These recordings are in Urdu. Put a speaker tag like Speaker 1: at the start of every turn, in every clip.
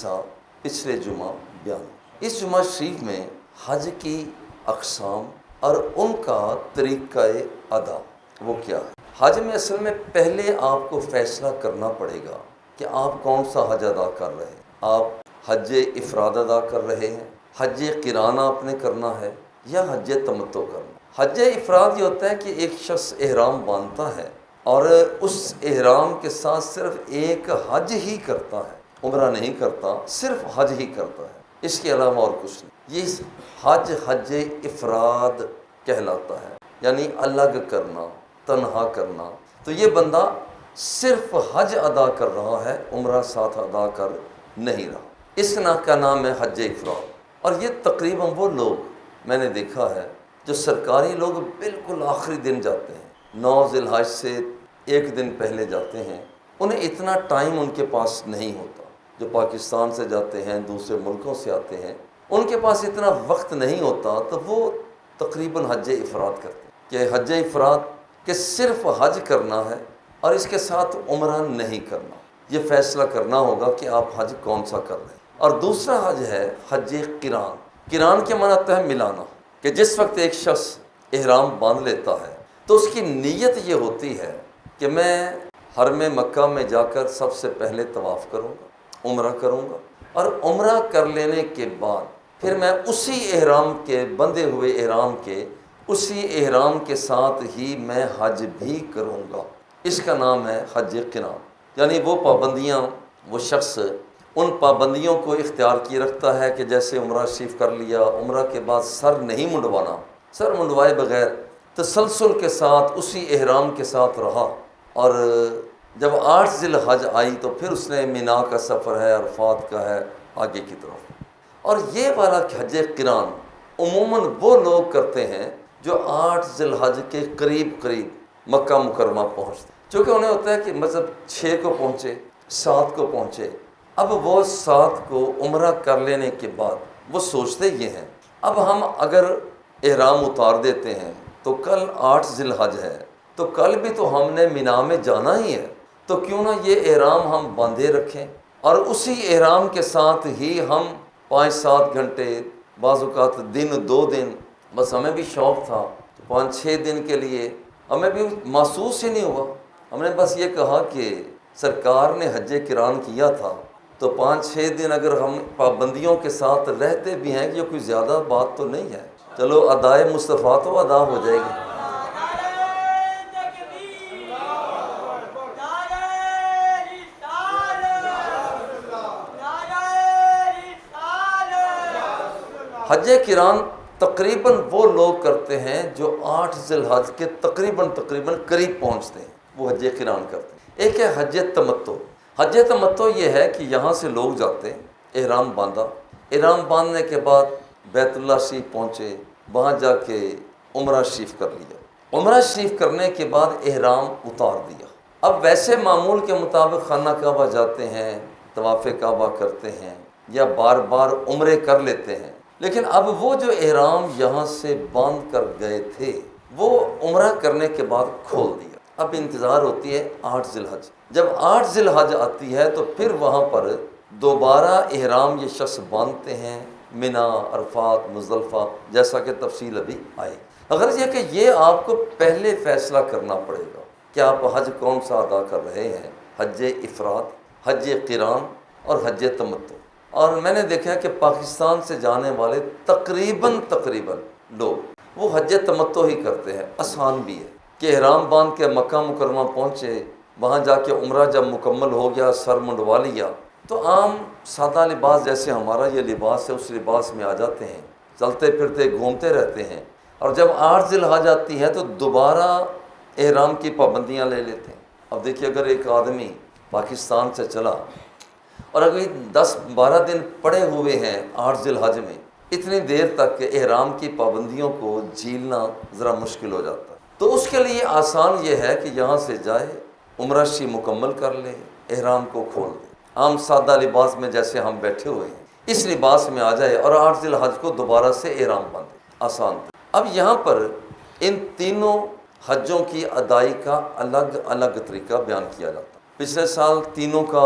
Speaker 1: سا پچھلے جمعہ بیان۔ اس جمعہ شریف میں حج کی اقسام اور ان کا طریقہ ادا وہ کیا ہے۔ حج میں اصل میں پہلے آپ کو فیصلہ کرنا پڑے گا کہ آپ کون سا حج ادا کر رہے ہیں۔ آپ حج افراد ادا کر رہے ہیں، حج قران آپ نے کرنا ہے یا حج تمتع کرنا۔ حج افراد یہ ہوتا ہے کہ ایک شخص احرام باندھتا ہے اور اس احرام کے ساتھ صرف ایک حج ہی کرتا ہے، عمرہ نہیں کرتا، صرف حج ہی کرتا ہے، اس کے علاوہ اور کچھ نہیں۔ یہ حج افراد کہلاتا ہے، یعنی الگ کرنا، تنہا کرنا۔ تو یہ بندہ صرف حج ادا کر رہا ہے، عمرہ ساتھ ادا کر نہیں رہا۔ اس کا نام ہے حج افراد۔ اور یہ تقریباً وہ لوگ میں نے دیکھا ہے جو سرکاری لوگ بالکل آخری دن جاتے ہیں، 9 ذی الحج سے ایک دن پہلے جاتے ہیں۔ انہیں اتنا ٹائم ان کے پاس نہیں ہوتا۔ جو پاکستان سے جاتے ہیں، دوسرے ملکوں سے آتے ہیں، ان کے پاس اتنا وقت نہیں ہوتا، تو وہ تقریباً حج افراد کرتے ہیں کہ حج افراد کہ صرف حج کرنا ہے اور اس کے ساتھ عمرہ نہیں کرنا۔ یہ فیصلہ کرنا ہوگا کہ آپ حج کون سا کر رہے ہیں۔ اور دوسرا حج ہے حج قران۔ قران کے معنی ہوتا ہے ملانا، کہ جس وقت ایک شخص احرام باندھ لیتا ہے تو اس کی نیت یہ ہوتی ہے کہ میں حرم مکہ میں جا کر سب سے پہلے طواف کروں گا، عمرہ کروں گا، اور عمرہ کر لینے کے بعد پھر میں اسی احرام کے بندھے ہوئے احرام کے اسی احرام کے ساتھ ہی میں حج بھی کروں گا۔ اس کا نام ہے حج قران۔ یعنی وہ پابندیاں، وہ شخص ان پابندیوں کو اختیار کیے رکھتا ہے کہ جیسے عمرہ شریف کر لیا، عمرہ کے بعد سر نہیں منڈوانا، سر منڈوائے بغیر تسلسل کے ساتھ اسی احرام کے ساتھ رہا۔ اور جب 8 ذی الحج آئی تو پھر اس نے مینا کا سفر ہے، عرفات کا ہے، آگے کی طرف۔ اور یہ والا حج قران عموماً وہ لوگ کرتے ہیں جو 8 ذی الحج کے قریب مکہ مکرمہ پہنچتے، چونکہ انہیں ہوتا ہے کہ مطلب 6 کو پہنچے، 7 کو پہنچے۔ اب وہ 7 کو عمرہ کر لینے کے بعد وہ سوچتے یہ ہیں، اب ہم اگر احرام اتار دیتے ہیں تو کل 8 ذی الحج ہے، تو کل بھی تو ہم نے مینا میں جانا ہی ہے، تو کیوں نہ یہ احرام ہم باندھے رکھیں اور اسی احرام کے ساتھ ہی ہم 5-7 گھنٹے، بعض اوقات دن 2 دن، بس ہمیں بھی شوق تھا 5-6 دن کے لیے، ہمیں بھی محسوس ہی نہیں ہوا۔ ہم نے بس یہ کہا کہ سرکار نے حج قران کیا تھا، تو 5-6 دن اگر ہم پابندیوں کے ساتھ رہتے بھی ہیں، یہ کوئی زیادہ بات تو نہیں ہے، چلو ادائے مصطفیٰ تو ادا ہو جائے گی۔ حج قران تقریباً وہ لوگ کرتے ہیں جو 8 ذی الحج کے تقریباً قریب پہنچتے ہیں، وہ حج قران کرتے ہیں۔ ایک ہے حج تمتع۔ حج تمتع یہ ہے کہ یہاں سے لوگ جاتے ہیں، احرام باندھا، احرام باندھنے کے بعد بیت اللہ شریف پہنچے، وہاں جا کے عمرہ شریف کر لیا، عمرہ شریف کرنے کے بعد احرام اتار دیا۔ اب ویسے معمول کے مطابق خانہ کعبہ جاتے ہیں، طواف کعبہ کرتے ہیں یا بار بار عمرے کر لیتے ہیں، لیکن اب وہ جو احرام یہاں سے باندھ کر گئے تھے وہ عمرہ کرنے کے بعد کھول دیا۔ اب انتظار ہوتی ہے 8 ذی الحج۔ جب 8 ذی الحج آتی ہے تو پھر وہاں پر دوبارہ احرام یہ شخص باندھتے ہیں، مینا، عرفات، مزدلفہ، جیسا کہ تفصیل ابھی آئے۔ اگر یہ کہ یہ آپ کو پہلے فیصلہ کرنا پڑے گا کہ آپ حج کون سا ادا کر رہے ہیں، حج افراد، حج قران اور حج تمتع۔ اور میں نے دیکھا کہ پاکستان سے جانے والے تقریباً لوگ وہ حج تمتع ہی کرتے ہیں۔ آسان بھی ہے کہ احرام باندھ کے مکہ مکرمہ پہنچے، وہاں جا کے عمرہ جب مکمل ہو گیا، سر منڈوا لیا، تو عام سادہ لباس جیسے ہمارا یہ لباس ہے اس لباس میں آ جاتے ہیں، چلتے پھرتے گھومتے رہتے ہیں۔ اور جب 8 ذی الحج آتی ہے تو دوبارہ احرام کی پابندیاں لے لیتے ہیں۔ اب دیکھیے اگر ایک آدمی پاکستان سے چلا اور اگر 10-12 دن پڑے ہوئے ہیں 8 ذی الحج میں، اتنی دیر تک احرام کی پابندیوں کو جھیلنا ذرا مشکل ہو جاتا ہے، تو اس کے لیے آسان یہ ہے کہ یہاں سے جائے، عمرہ شریف مکمل کر لے، احرام کو کھول دے، عام سادہ لباس میں جیسے ہم بیٹھے ہوئے ہیں اس لباس میں آ جائے اور 8 ذی الحج کو دوبارہ سے احرام باندھے، آسان تھا۔ اب یہاں پر ان تینوں حجوں کی ادائی کا الگ الگ طریقہ بیان کیا جاتا ہے۔ پچھلے سال تینوں کا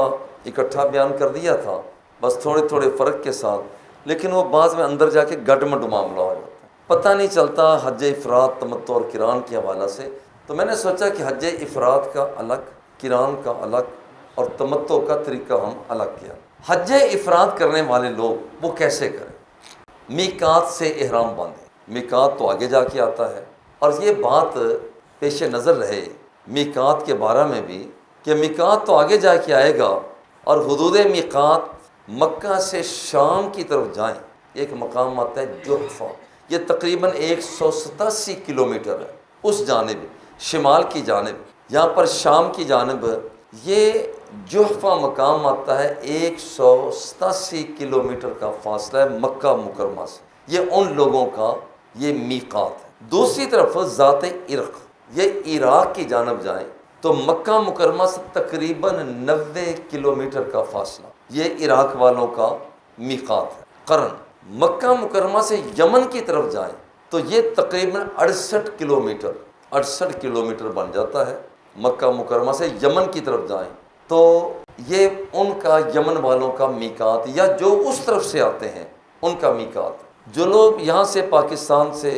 Speaker 1: اکٹھا بیان کر دیا تھا، بس تھوڑے تھوڑے فرق کے ساتھ، لیکن وہ بعض میں اندر جا کے گڈ مڈ معاملہ ہو جاتا ہے، پتہ نہیں چلتا حج افراد تمتع اور قران کے حوالہ سے۔ تو میں نے سوچا کہ حج افراد کا الگ، قران کا الگ، اور تمتع کا طریقہ ہم الگ کیا۔ حج افراد کرنے والے لوگ وہ کیسے کریں؟ میقات سے احرام باندھیں۔ میقات تو آگے جا کے آتا ہے، اور یہ بات پیش نظر رہے میقات کے بارے میں بھی کہ میقات تو آگے جا کے آئے گا، اور حدود میقات مکہ سے شام کی طرف جائیں، ایک مقام آتا ہے جحفہ، یہ تقریباً 187 کلومیٹر ہے اس جانب، شمال کی جانب، یہاں پر شام کی جانب یہ جحفہ مقام آتا ہے، 187 کلومیٹر کا فاصلہ ہے مکہ مکرمہ سے۔ یہ ان لوگوں کا یہ میقات ہے۔ دوسری طرف ذات عرق، یہ عراق کی جانب جائیں تو مکہ مکرمہ سے تقریباً 90 کلومیٹر کا فاصلہ، یہ عراق والوں کا میقات ہے۔ قرن، مکہ مکرمہ سے یمن کی طرف جائیں تو یہ تقریباً 68 کلومیٹر بن جاتا ہے۔ مکہ مکرمہ سے یمن کی طرف جائیں تو یہ ان کا یمن والوں کا میقات، یا جو اس طرف سے آتے ہیں ان کا میقات۔ جو لوگ یہاں سے پاکستان سے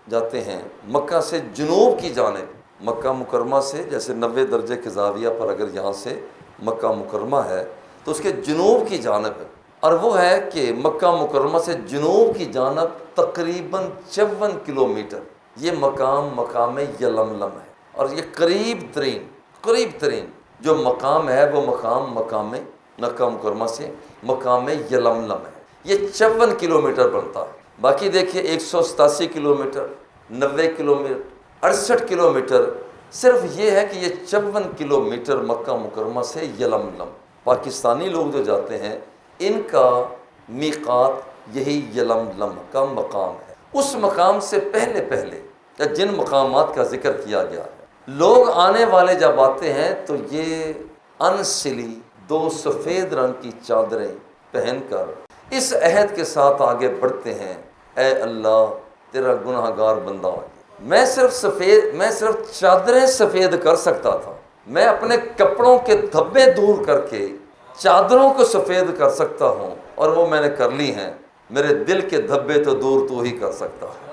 Speaker 1: جاتے ہیں مکہ سے جنوب کی جانب، مکہ مکرمہ سے جیسے 90 درجے کے زاویہ پر اگر یہاں سے مکہ مکرمہ ہے تو اس کے جنوب کی جانب ہے، اور وہ ہے کہ مکہ مکرمہ سے جنوب کی جانب تقریباً 54 کلومیٹر یہ مقام یلملم ہے، اور یہ قریب ترین جو مقام ہے وہ مقام مکہ مکرمہ سے مقام یلملم ہے۔ یہ 54 کلومیٹر بنتا ہے۔ باقی دیکھیے 187 کلومیٹر، 90 کلومیٹر، 68 کلومیٹر، صرف یہ ہے کہ یہ 54 کلومیٹر مکہ مکرمہ سے یلملم۔ پاکستانی لوگ جو جاتے ہیں ان کا میقات یہی یلملم کا مقام ہے۔ اس مقام سے پہلے جن مقامات کا ذکر کیا گیا ہے، لوگ آنے والے جب آتے ہیں تو یہ انسلی 2 سفید رنگ کی چادریں پہن کر اس عہد کے ساتھ آگے بڑھتے ہیں، اے اللہ تیرا گناہ گار بندہ ہو گیا۔ میں صرف چادریں سفید کر سکتا تھا، میں اپنے کپڑوں کے دھبے دور کر کے چادروں کو سفید کر سکتا ہوں، اور وہ میں نے کر لی ہیں۔ میرے دل کے دھبے تو دور تو ہی کر سکتا ہے۔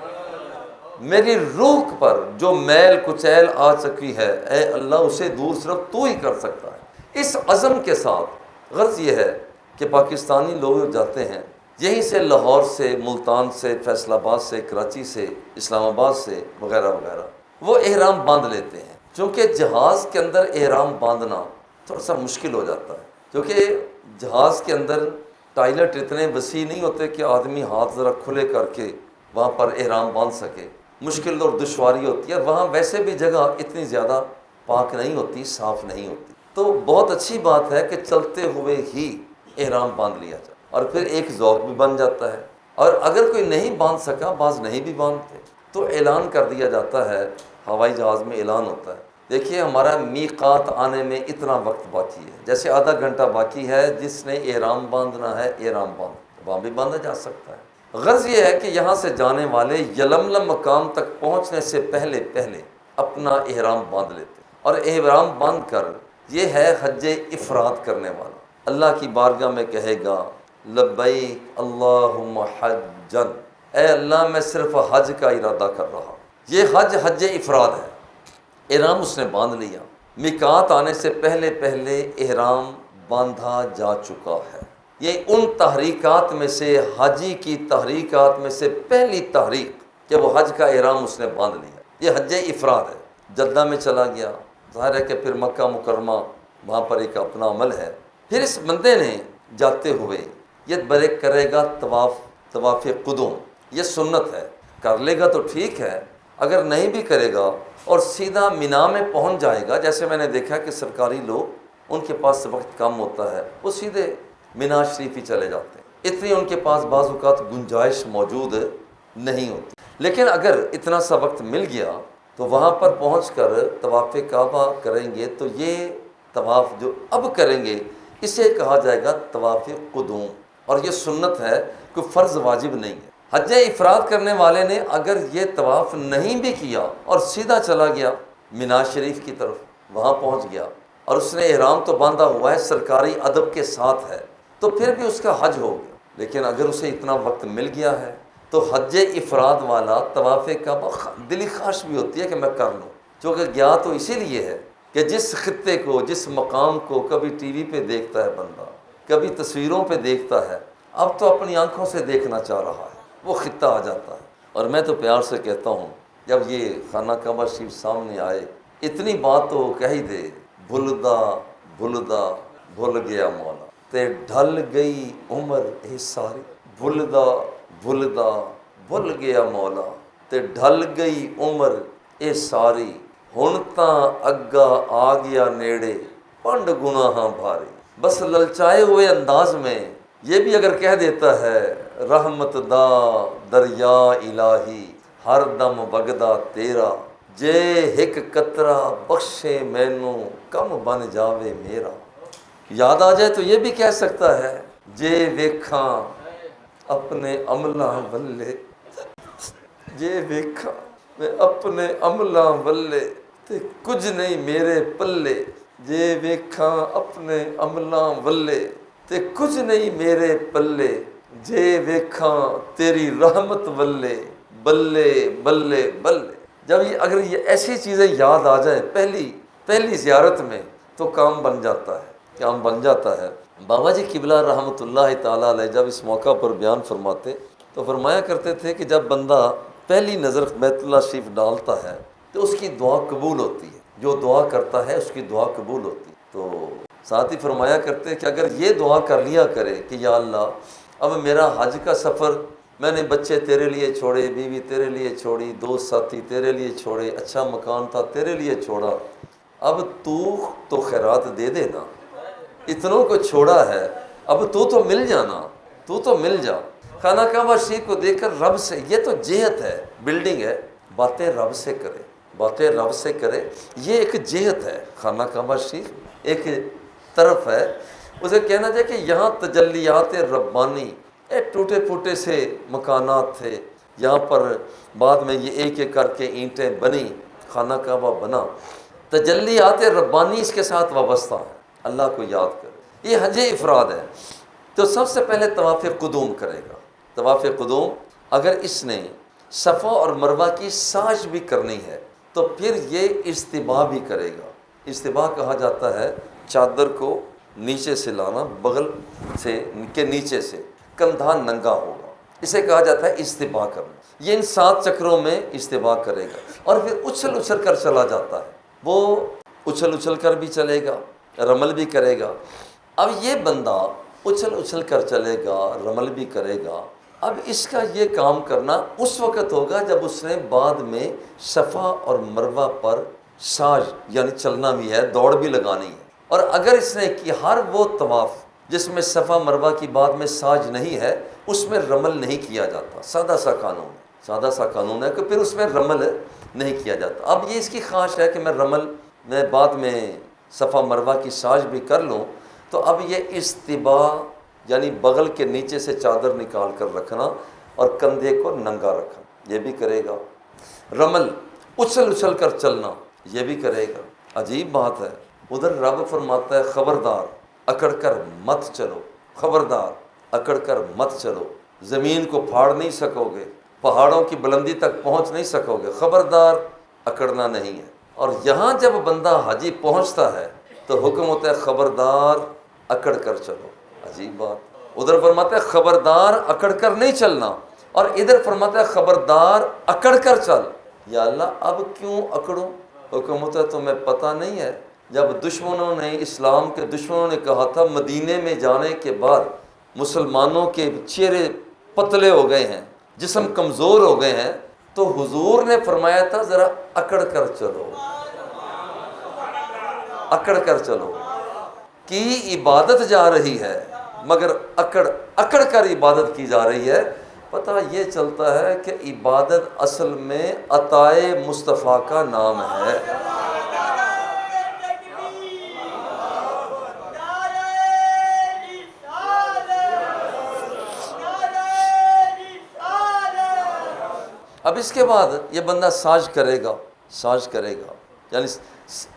Speaker 1: میری روح پر جو میل کچیل آ چکی ہے، اے اللہ اسے دور صرف تو ہی کر سکتا ہے۔ اس عزم کے ساتھ غرض یہ ہے کہ پاکستانی لوگ جاتے ہیں یہیں سے، لاہور سے، ملتان سے، فیصل آباد سے، کراچی سے، اسلام آباد سے وغیرہ وغیرہ، وہ احرام باندھ لیتے ہیں۔ چونکہ جہاز کے اندر احرام باندھنا تھوڑا سا مشکل ہو جاتا ہے، کیونکہ جہاز کے اندر ٹائلٹ اتنے وسیع نہیں ہوتے کہ آدمی ہاتھ ذرا کھلے کر کے وہاں پر احرام باندھ سکے، مشکل اور دشواری ہوتی ہے، اور وہاں ویسے بھی جگہ اتنی زیادہ پاک نہیں ہوتی، صاف نہیں ہوتی۔ تو بہت اچھی بات ہے کہ چلتے ہوئے ہی احرام باندھ لیا جائے، اور پھر ایک ذوق بھی بن جاتا ہے۔ اور اگر کوئی نہیں باندھ سکا، بعض نہیں بھی باندھتے، تو اعلان کر دیا جاتا ہے، ہوائی جہاز میں اعلان ہوتا ہے، دیکھیے ہمارا میقات آنے میں اتنا وقت باقی ہے، جیسے آدھا گھنٹہ باقی ہے، جس نے احرام باندھنا ہے احرام باندھ، وہاں بھی باندھا جا سکتا ہے۔ غرض یہ ہے کہ یہاں سے جانے والے یلملم مقام تک پہنچنے سے پہلے اپنا احرام باندھ لیتے، اور احرام باندھ کر یہ ہے حج افراد کرنے والا اللہ کی بارگاہ میں کہے گا لبیک اللہم حجن، اے اللہ میں صرف حج کا ارادہ کر رہا۔ یہ حج افراد ہے، احرام اس نے باندھ لیا، میقات آنے سے پہلے احرام باندھا جا چکا ہے۔ یہ ان تحریکات میں سے، حاجی کی تحریکات میں سے پہلی تحریک کہ وہ حج کا احرام اس نے باندھ لیا، یہ حج افراد ہے۔ جدہ میں چلا گیا، ظاہر ہے کہ پھر مکہ مکرمہ وہاں پر ایک اپنا عمل ہے۔ پھر اس بندے نے جاتے ہوئے یہ بریک کرے گا طواف قدوم، یہ سنت ہے، کر لے گا تو ٹھیک ہے، اگر نہیں بھی کرے گا اور سیدھا مینا میں پہنچ جائے گا، جیسے میں نے دیکھا کہ سرکاری لوگ ان کے پاس وقت کم ہوتا ہے، وہ سیدھے مینا شریف ہی چلے جاتے ہیں، اتنی ان کے پاس بعض اوقات گنجائش موجود نہیں ہوتی۔ لیکن اگر اتنا سا وقت مل گیا تو وہاں پر پہنچ کر طواف کعبہ کریں گے، تو یہ طواف جو اب کریں گے اسے کہا جائے گا طواف قدوم، اور یہ سنت ہے، کوئی فرض واجب نہیں ہے۔ حج افراد کرنے والے نے اگر یہ طواف نہیں بھی کیا اور سیدھا چلا گیا مینا شریف کی طرف، وہاں پہنچ گیا اور اس نے احرام تو باندھا ہوا ہے، سرکاری ادب کے ساتھ ہے، تو پھر بھی اس کا حج ہو گیا۔ لیکن اگر اسے اتنا وقت مل گیا ہے تو حج افراد والا طواف کعبہ دلی خواہش بھی ہوتی ہے کہ میں کر لوں، چونکہ گیا تو اسی لیے ہے کہ جس خطے کو، جس مقام کو کبھی ٹی وی پہ دیکھتا ہے بندہ، کبھی تصویروں پہ دیکھتا ہے، اب تو اپنی آنکھوں سے دیکھنا چاہ رہا ہے، وہ خطہ آ جاتا ہے۔ اور میں تو پیار سے کہتا ہوں جب یہ خانہ کعبہ شریف سامنے آئے، اتنی بات تو کہہ ہی دے، بھلدا بھلدا بھول گیا مولا تے ڈھل گئی عمر اے ساری، بھلدا بھلدا بھول گیا مولا تے ڈھل گئی عمر اے ساری، ہن تاں اگا آ گیا نیڑے پنڈ گناہاں بھاری۔ بس للچائے ہوئے انداز میں یہ بھی اگر کہہ دیتا ہے، رحمت دا دریا الہی ہر دم وگدا تیرا، جے ہک قطرہ بخشے مینوں کم بن جاوے میرا۔ یاد آ جائے تو یہ بھی کہہ سکتا ہے، جے ویکھاں اپنے عملاں ولے، جے ویکھاں میں اپنے عملاں ولے تے کچھ نہیں میرے پلے، جے ویکھاں اپنے عملاں ولے تے کچھ نہیں میرے پلے، جے ویکھاں تیری رحمت ولے بلے بلے بلے۔ جب یہ اگر یہ ایسی چیزیں یاد آ جائیں پہلی زیارت میں تو کام بن جاتا ہے، کام بن جاتا ہے۔ بابا جی قبلہ رحمۃ اللہ تعالیٰ علیہ جب اس موقع پر بیان فرماتے تو فرمایا کرتے تھے کہ جب بندہ پہلی نظر بیت اللہ شریف ڈالتا ہے تو اس کی دعا قبول ہوتی ہے، جو دعا کرتا ہے اس کی دعا قبول ہوتی ہے۔ تو ساتھ ہی فرمایا کرتے کہ اگر یہ دعا کر لیا کرے کہ یا اللہ اب میرا حج کا سفر، میں نے بچے تیرے لیے چھوڑے، بیوی تیرے لیے چھوڑی، دوست ساتھی تیرے لیے چھوڑے، اچھا مکان تھا تیرے لیے چھوڑا، اب تو خیرات دے دے نا، اتنوں کو چھوڑا ہے، اب تو مل جانا، تو مل جا۔ خانہ کعبہ شریف کو دیکھ کر رب سے، یہ تو جہت ہے، بلڈنگ ہے، باتیں رب سے کرے، باتیں رب سے کرے، یہ ایک جہت ہے۔ خانہ کعبہ شریف ایک طرف ہے، اسے کہنا چاہیے کہ یہاں تجلیات ربانی، ٹوٹے پھوٹے سے مکانات تھے، یہاں پر بعد میں یہ ایک ایک کر کے اینٹیں بنی، خانہ کعبہ بنا، تجلیات ربانی اس کے ساتھ وابستہ ہے، اللہ کو یاد کرے۔ یہ حج افراد ہے تو سب سے پہلے طواف قدوم کرے گا۔ طواف قدوم اگر اس نے صفا اور مروہ کی سعی بھی کرنی ہے تو پھر یہ اجتباء بھی کرے گا۔ اجتباء کہا جاتا ہے چادر کو نیچے سے لانا، بغل سے کے نیچے سے کندھا ننگا ہوگا، اسے کہا جاتا ہے اجتباء کرنا۔ یہ ان 7 چکروں میں اجتباء کرے گا اور پھر اچھل کر چلا جاتا ہے، وہ اچھل کر بھی چلے گا، رمل بھی کرے گا۔ اب یہ بندہ اچھل کر چلے گا، رمل بھی کرے گا، اب اس کا یہ کام کرنا اس وقت ہوگا جب اس نے بعد میں صفا اور مروہ پر سعی یعنی چلنا بھی ہے، دوڑ بھی لگانی ہے۔ اور اگر اس نے کہ ہر وہ طواف جس میں صفا مروہ کی بعد میں سعی نہیں ہے اس میں رمل نہیں کیا جاتا، سادہ سا قانون ہے کہ پھر اس میں رمل نہیں کیا جاتا۔ اب یہ اس کی خواہش ہے کہ میں بعد میں صفا مروہ کی سعی بھی کر لوں، تو اب یہ اجتباء یعنی بغل کے نیچے سے چادر نکال کر رکھنا اور کندھے کو ننگا رکھنا، یہ بھی کرے گا۔ رمل اچھل کر چلنا، یہ بھی کرے گا۔ عجیب بات ہے، ادھر رب فرماتا ہے خبردار اکڑ کر مت چلو، خبردار اکڑ کر مت چلو، زمین کو پھاڑ نہیں سکو گے، پہاڑوں کی بلندی تک پہنچ نہیں سکو گے، خبردار اکڑنا نہیں ہے۔ اور یہاں جب بندہ حاجی پہنچتا ہے تو حکم ہوتا ہے خبردار اکڑ کر چلو۔ عجیب بات، ادھر فرماتا ہے خبردار اکڑ کر نہیں چلنا اور ادھر فرماتا ہے خبردار اکڑ کر چل۔ یا اللہ اب کیوں اکڑوں؟ حکم ہوتا ہے تمہیں پتہ نہیں ہے جب دشمنوں نے، اسلام کے دشمنوں نے کہا تھا مدینے میں جانے کے بعد مسلمانوں کے چہرے پتلے ہو گئے ہیں، جسم کمزور ہو گئے ہیں، تو حضور نے فرمایا تھا ذرا اکڑ کر چلو، اکڑ کر چلو، کی عبادت جا رہی ہے مگر اکڑ کر عبادت کی جا رہی ہے۔ پتہ یہ چلتا ہے کہ عبادت اصل میں عطائے مصطفیٰ کا نام ہے۔ اب اس کے بعد یہ بندہ ساج کرے گا، یعنی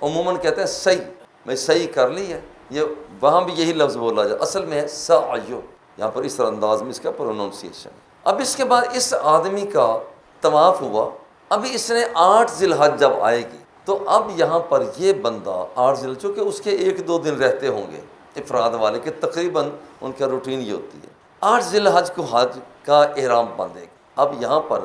Speaker 1: عموماً کہتے ہیں صحیح، میں صحیح کر لی ہے، یہ وہاں بھی یہی لفظ بولا جائے، اصل میں ہے سعیو، یہاں پر اس طرح انداز میں اس کا پروننسیشن۔ اب اس کے بعد اس آدمی کا طواف ہوا، ابھی اس نے 8 ذی الحج جب آئے گی تو اب یہاں پر یہ بندہ 8 ذی الحج، چونکہ اس کے 1-2 دن رہتے ہوں گے افراد والے کے، تقریباً ان کا روٹین یہ ہوتی ہے 8 ذی الحج کو حج کا احرام باندھے گا۔ اب یہاں پر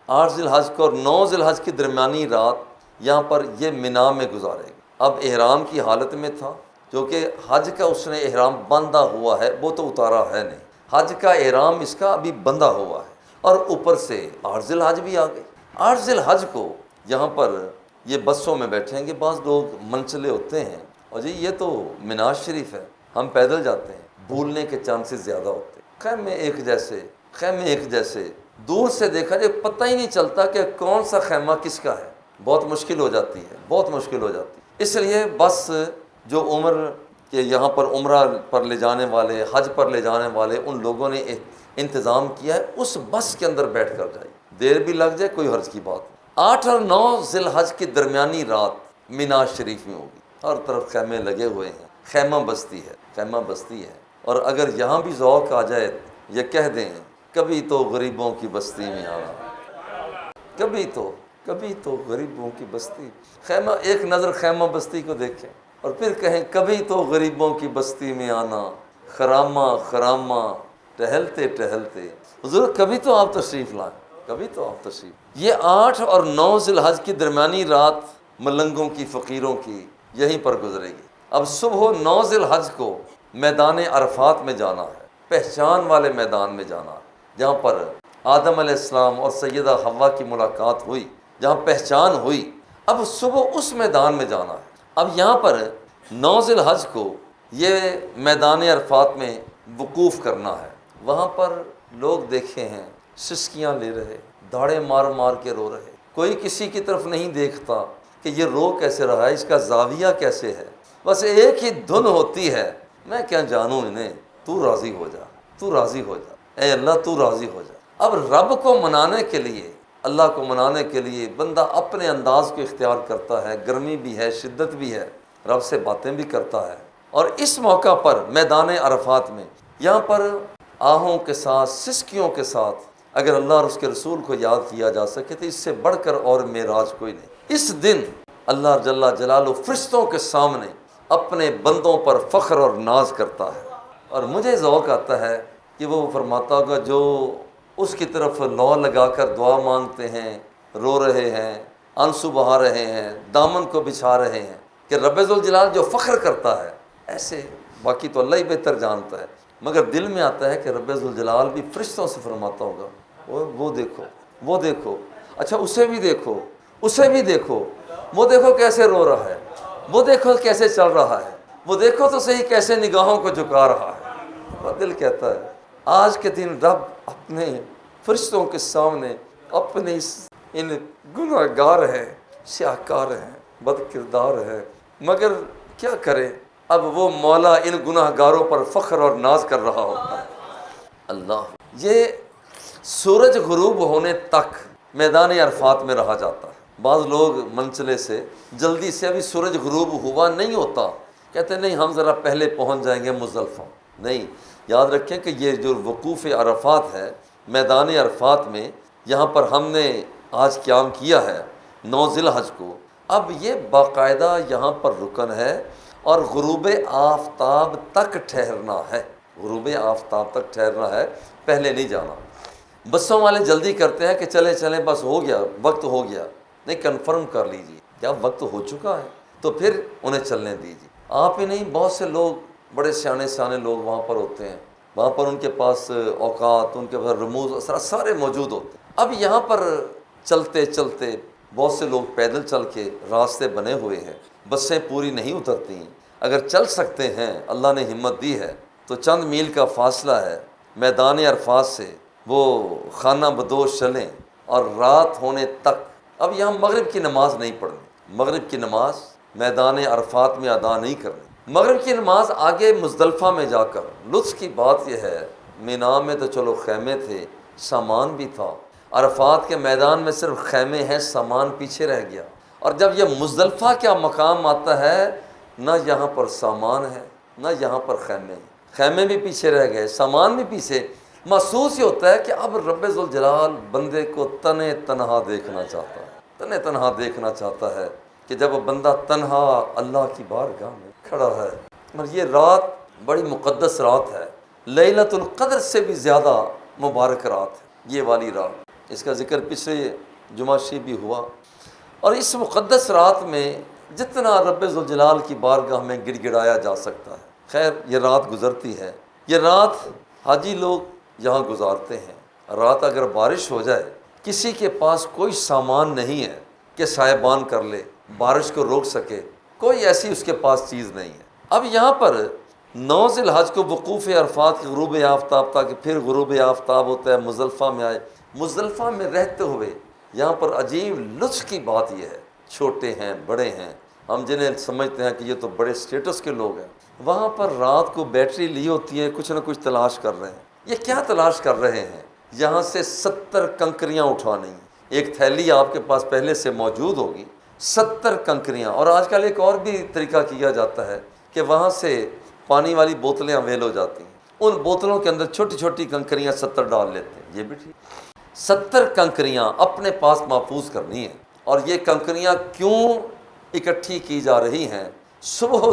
Speaker 1: 8 ذی الحج کو اور 9 ذی الحج کی درمیانی رات یہاں پر یہ مینا میں گزارے گا۔ اب احرام کی حالت میں تھا، کیونکہ حج کا اس نے احرام باندھا ہوا ہے، وہ تو اتارا ہے نہیں، حج کا احرام اس کا ابھی بندھا ہوا ہے، اور اوپر سے 8 ذی الحج بھی آ گئی۔ 8 ذی الحج کو یہاں پر یہ بسوں میں بیٹھیں گے، بعض لوگ منچلے ہوتے ہیں اور جی یہ تو مینا شریف ہے، ہم پیدل جاتے ہیں، بھولنے کے چانسز زیادہ ہوتے ہیں۔ خیمے ایک جیسے دور سے دیکھا جائے پتہ ہی نہیں چلتا کہ کون سا خیمہ کس کا ہے، بہت مشکل ہو جاتی ہے۔ اس لیے بس جو عمر کہ یہاں پر عمرہ پر لے جانے والے، حج پر لے جانے والے، ان لوگوں نے انتظام کیا ہے اس بس کے اندر بیٹھ کر جائے، دیر بھی لگ جائے کوئی حرج کی بات نہیں۔ 8 اور 9 ذی الحج کی درمیانی رات مینا شریف میں ہوگی، ہر طرف خیمے لگے ہوئے ہیں، خیمہ بستی ہے۔ اور اگر یہاں بھی ذوق آ جائے، یہ کہہ دیں کبھی تو غریبوں کی بستی میں آنا، کبھی تو غریبوں کی بستی، خیمہ ایک نظر خیمہ بستی کو دیکھیں اور پھر کہیں کبھی تو غریبوں کی بستی میں آنا، خرامہ ٹہلتے حضور کبھی تو آپ تشریف لائیں، یہ 8 اور 9 ذی الحج کی درمیانی رات ملنگوں کی، فقیروں کی یہیں پر گزرے گی۔ اب صبح 9 ذی الحج کو میدان عرفات میں جانا ہے، پہچان والے میدان میں جانا ہے، جہاں پر آدم علیہ السلام اور سیدہ حوا کی ملاقات ہوئی، جہاں پہچان ہوئی۔ اب صبح اس میدان میں جانا ہے۔ اب یہاں پر 9 ذی الحج کو یہ میدان عرفات میں وقوف کرنا ہے۔ وہاں پر لوگ دیکھے ہیں سسکیاں لے رہے، دھاڑے مار کے رو رہے، کوئی کسی کی طرف نہیں دیکھتا کہ یہ رو کیسے رہا ہے، اس کا زاویہ کیسے ہے، بس ایک ہی دھن ہوتی ہے، میں کیا جانوں انہیں، تو راضی ہو جا، اے اللہ تو راضی ہو جا۔ اب رب کو منانے کے لیے، اللہ کو منانے کے لیے بندہ اپنے انداز کو اختیار کرتا ہے، گرمی بھی ہے، شدت بھی ہے، رب سے باتیں بھی کرتا ہے۔ اور اس موقع پر میدان عرفات میں یہاں پر آہوں کے ساتھ، سسکیوں کے ساتھ اگر اللہ اور اس کے رسول کو یاد کیا جا سکے تو اس سے بڑھ کر اور معراج کوئی نہیں۔ اس دن اللہ جل جلالہ فرشتوں کے سامنے اپنے بندوں پر فخر اور ناز کرتا ہے، اور مجھے ذوق آتا ہے کہ وہ فرماتا ہوگا جو اس کی طرف لو لگا کر دعا مانگتے ہیں، رو رہے ہیں، آنسو بہا رہے ہیں، دامن کو بچھا رہے ہیں، کہ رب ذوالجلال جو فخر کرتا ہے ایسے، باقی تو اللہ ہی بہتر جانتا ہے، مگر دل میں آتا ہے کہ رب ذوالجلال بھی فرشتوں سے فرماتا ہوگا وہ دیکھو، اچھا اسے بھی دیکھو، وہ دیکھو کیسے رو رہا ہے، وہ دیکھو کیسے چل رہا ہے، وہ دیکھو تو صحیح کیسے نگاہوں کو جھکا رہا ہے۔ اور دل کہتا ہے آج کے دن رب اپنے فرشتوں کے سامنے اپنے ان گناہ گار ہیں، سیاہکار ہیں، بد کردار ہیں، مگر کیا کرے، اب وہ مولا ان گناہ گاروں پر فخر اور ناز کر رہا ہوتا ہے۔ اللہ، یہ سورج غروب ہونے تک میدان عرفات میں رہا جاتا ہے۔ بعض لوگ منچلے سے جلدی سے ابھی سورج غروب ہوا نہیں ہوتا، کہتے نہیں ہم ذرا پہلے پہنچ جائیں گے مزدلفہ۔ نہیں، یاد رکھیں کہ یہ جو وقوف عرفات ہے میدان عرفات میں، یہاں پر ہم نے آج قیام کیا ہے 9 ذی الحج کو، اب یہ باقاعدہ یہاں پر رکن ہے اور غروب آفتاب تک ٹھہرنا ہے، پہلے نہیں جانا۔ بسوں والے جلدی کرتے ہیں کہ چلیں بس ہو گیا، وقت ہو گیا، نہیں کنفرم کر لیجئے کیا وقت ہو چکا ہے تو پھر انہیں چلنے دیجیے۔ آپ ہی نہیں، بہت سے لوگ، بڑے سیانے لوگ وہاں پر ہوتے ہیں، وہاں پر ان کے پاس اوقات، ان کے پاس رموز اثرات سارے موجود ہوتے ہیں۔ اب یہاں پر چلتے بہت سے لوگ پیدل چل کے راستے بنے ہوئے ہیں، بسیں پوری نہیں اترتی ہیں، اگر چل سکتے ہیں اللہ نے ہمت دی ہے تو چند میل کا فاصلہ ہے میدان عرفات سے، وہ خانہ بدوش چلیں اور رات ہونے تک۔ اب یہاں مغرب کی نماز نہیں پڑھنی، مغرب کی نماز میدان عرفات میں ادا نہیں کرنی، مغرب کی نماز آگے مزدلفہ میں جا کر۔ لطف کی بات یہ ہے، مینا میں تو چلو خیمے تھے، سامان بھی تھا، عرفات کے میدان میں صرف خیمے ہیں، سامان پیچھے رہ گیا۔ اور جب یہ مزدلفہ کا مقام آتا ہے، نہ یہاں پر سامان ہے، نہ یہاں پر خیمے ہیں، خیمے بھی پیچھے رہ گئے، سامان بھی پیچھے۔ محسوس یہ ہوتا ہے کہ اب رب ذوالجلال بندے کو تنے تنہا دیکھنا چاہتا ہے، تنے تنہا دیکھنا چاہتا ہے، کہ جب بندہ تنہا اللہ کی بارگاہ میں کھڑا ہے۔ اور یہ رات بڑی مقدس رات ہے، لیلۃ القدر سے بھی زیادہ مبارک رات ہے یہ والی رات، اس کا ذکر پچھلے جمعہ شریف بھی ہوا۔ اور اس مقدس رات میں جتنا رب ذوالجلال کی بارگاہ میں گڑ گڑایا جا سکتا ہے۔ خیر یہ رات گزرتی ہے، یہ رات حاجی لوگ یہاں گزارتے ہیں۔ رات اگر بارش ہو جائے، کسی کے پاس کوئی سامان نہیں ہے کہ سائبان کر لے، بارش کو روک سکے، کوئی ایسی اس کے پاس چیز نہیں ہے۔ اب یہاں پر 9 ذی الحج کو وقوف عرفات کے غروب آفتاب تھا، کہ پھر غروب آفتاب ہوتا ہے، مزدلفہ میں آئے۔ مزدلفہ میں رہتے ہوئے یہاں پر عجیب لطف کی بات یہ ہے، چھوٹے ہیں بڑے ہیں، ہم جنہیں سمجھتے ہیں کہ یہ تو بڑے سٹیٹس کے لوگ ہیں، وہاں پر رات کو بیٹری لی ہوتی ہے، کچھ نہ کچھ تلاش کر رہے ہیں۔ یہ کیا تلاش کر رہے ہیں؟ یہاں سے 70 کنکریاں اٹھانی ہیں، ایک تھیلی آپ کے پاس پہلے سے موجود ہوگی، 70 کنکریاں۔ اور آج کل ایک اور بھی طریقہ کیا جاتا ہے کہ وہاں سے پانی والی بوتلیں اویل ہو جاتی ہیں، ان بوتلوں کے اندر چھوٹی چھوٹی کنکریاں 70 ڈال لیتے ہیں، یہ بھی ٹھیک۔ 70 کنکریاں اپنے پاس محفوظ کرنی ہیں۔ اور یہ کنکریاں کیوں اکٹھی کی جا رہی ہیں؟ صبح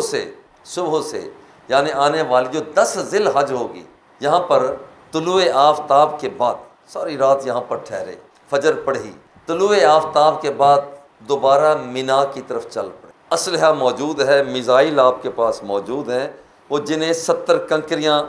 Speaker 1: سے یعنی آنے والی جو 10 ذی الحج ہوگی، یہاں پر طلوع آفتاب کے بعد ساری رات یہاں پر ٹھہرے، فجر پڑھی، طلوع آفتاب کے بعد دوبارہ مینا کی طرف چل پڑے۔ اسلحہ موجود ہے، میزائل آپ کے پاس موجود ہیں، وہ جنہیں 70 کنکریاں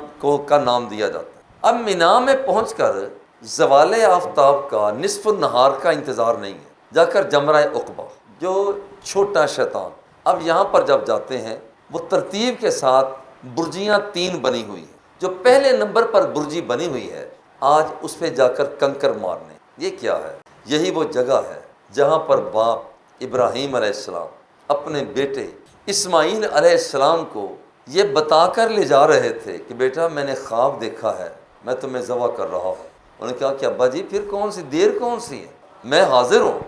Speaker 1: کا نام دیا جاتا ہے۔ اب مینا میں پہنچ کر زوال آفتاب کا نصف النہار کا انتظار نہیں ہے، جا کر جمرہ عقبہ جو چھوٹا شیطان، اب یہاں پر جب جاتے ہیں وہ ترتیب کے ساتھ برجیاں 3 بنی ہوئی ہیں، جو پہلے نمبر پر برجی بنی ہوئی ہے، آج اس پہ جا کر کنکر مارنے۔ یہ کیا ہے؟ یہی وہ جگہ ہے جہاں پر باپ ابراہیم علیہ السلام اپنے بیٹے اسماعیل علیہ السلام کو یہ بتا کر لے جا رہے تھے کہ بیٹا میں نے خواب دیکھا ہے، میں تمہیں ذبح کر رہا ہوں۔ انہوں نے کہا کہ ابا جی پھر کون سی دیر کون سی ہے، میں حاضر ہوں۔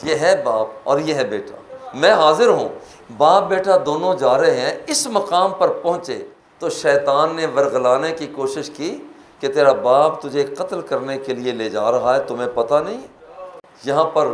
Speaker 1: یہ ہے باپ اور یہ ہے بیٹا، میں حاضر ہوں۔ باپ بیٹا دونوں جا رہے ہیں، اس مقام پر پہنچے تو شیطان نے ورغلانے کی کوشش کی کہ تیرا باپ تجھے قتل کرنے کے لیے لے جا رہا ہے، تمہیں پتہ نہیں؟ یہاں پر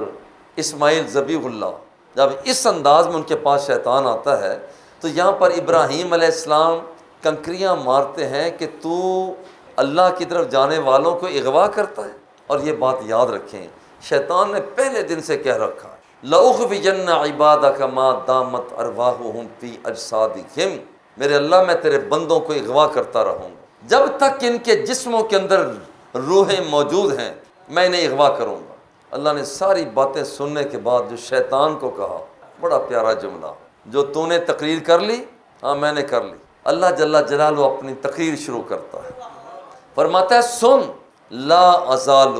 Speaker 1: اسماعیل ذبیح اللہ، جب اس انداز میں ان کے پاس شیطان آتا ہے تو یہاں پر ابراہیم علیہ السلام کنکریاں مارتے ہیں کہ تو اللہ کی طرف جانے والوں کو اغوا کرتا ہے۔ اور یہ بات یاد رکھیں، شیطان نے پہلے دن سے کہہ رکھا ہے لَأُغْوِيَنَّ عِبَادَكَ مَا دَامَتْ أَرْوَاحُهُمْ فِي أَجْسَادِهِمْ، میرے اللہ میں تیرے بندوں کو اغوا کرتا رہوں گا جب تک ان کے جسموں کے اندر روحیں موجود ہیں، میں انہیں اغوا کروں گا۔ اللہ نے ساری باتیں سننے کے بعد جو شیطان کو کہا، بڑا پیارا جملہ، جو تو نے تقریر کر لی، ہاں میں نے کر لی۔ اللہ جل جلالہ اپنی تقریر شروع کرتا ہے، فرماتا ہے سن لا ازال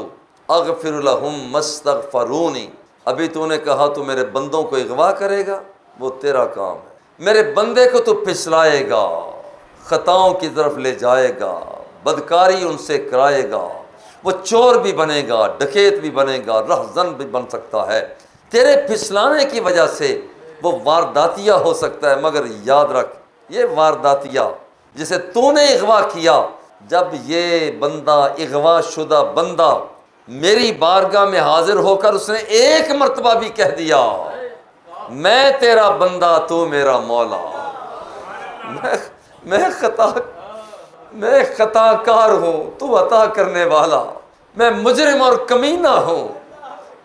Speaker 1: اغفر لہم مستغفرونی، ابھی تو نے کہا تو میرے بندوں کو اغوا کرے گا، وہ تیرا کام ہے۔ میرے بندے کو تو پھسلائے گا، خطاؤں کی طرف لے جائے گا، بدکاری ان سے کرائے گا، وہ چور بھی بنے گا، ڈکیت بھی بنے گا، رہزن بھی بن سکتا ہے، تیرے پھسلانے کی وجہ سے وہ وارداتیہ ہو سکتا ہے، مگر یاد رکھ یہ وارداتیہ جسے تو نے اغوا کیا، جب یہ بندہ اغوا شدہ بندہ میری بارگاہ میں حاضر ہو کر اس نے ایک مرتبہ بھی کہہ دیا میں تیرا بندہ تو میرا مولا، میں خطا کار ہوں تو عطا کرنے والا، میں مجرم اور کمینہ ہوں،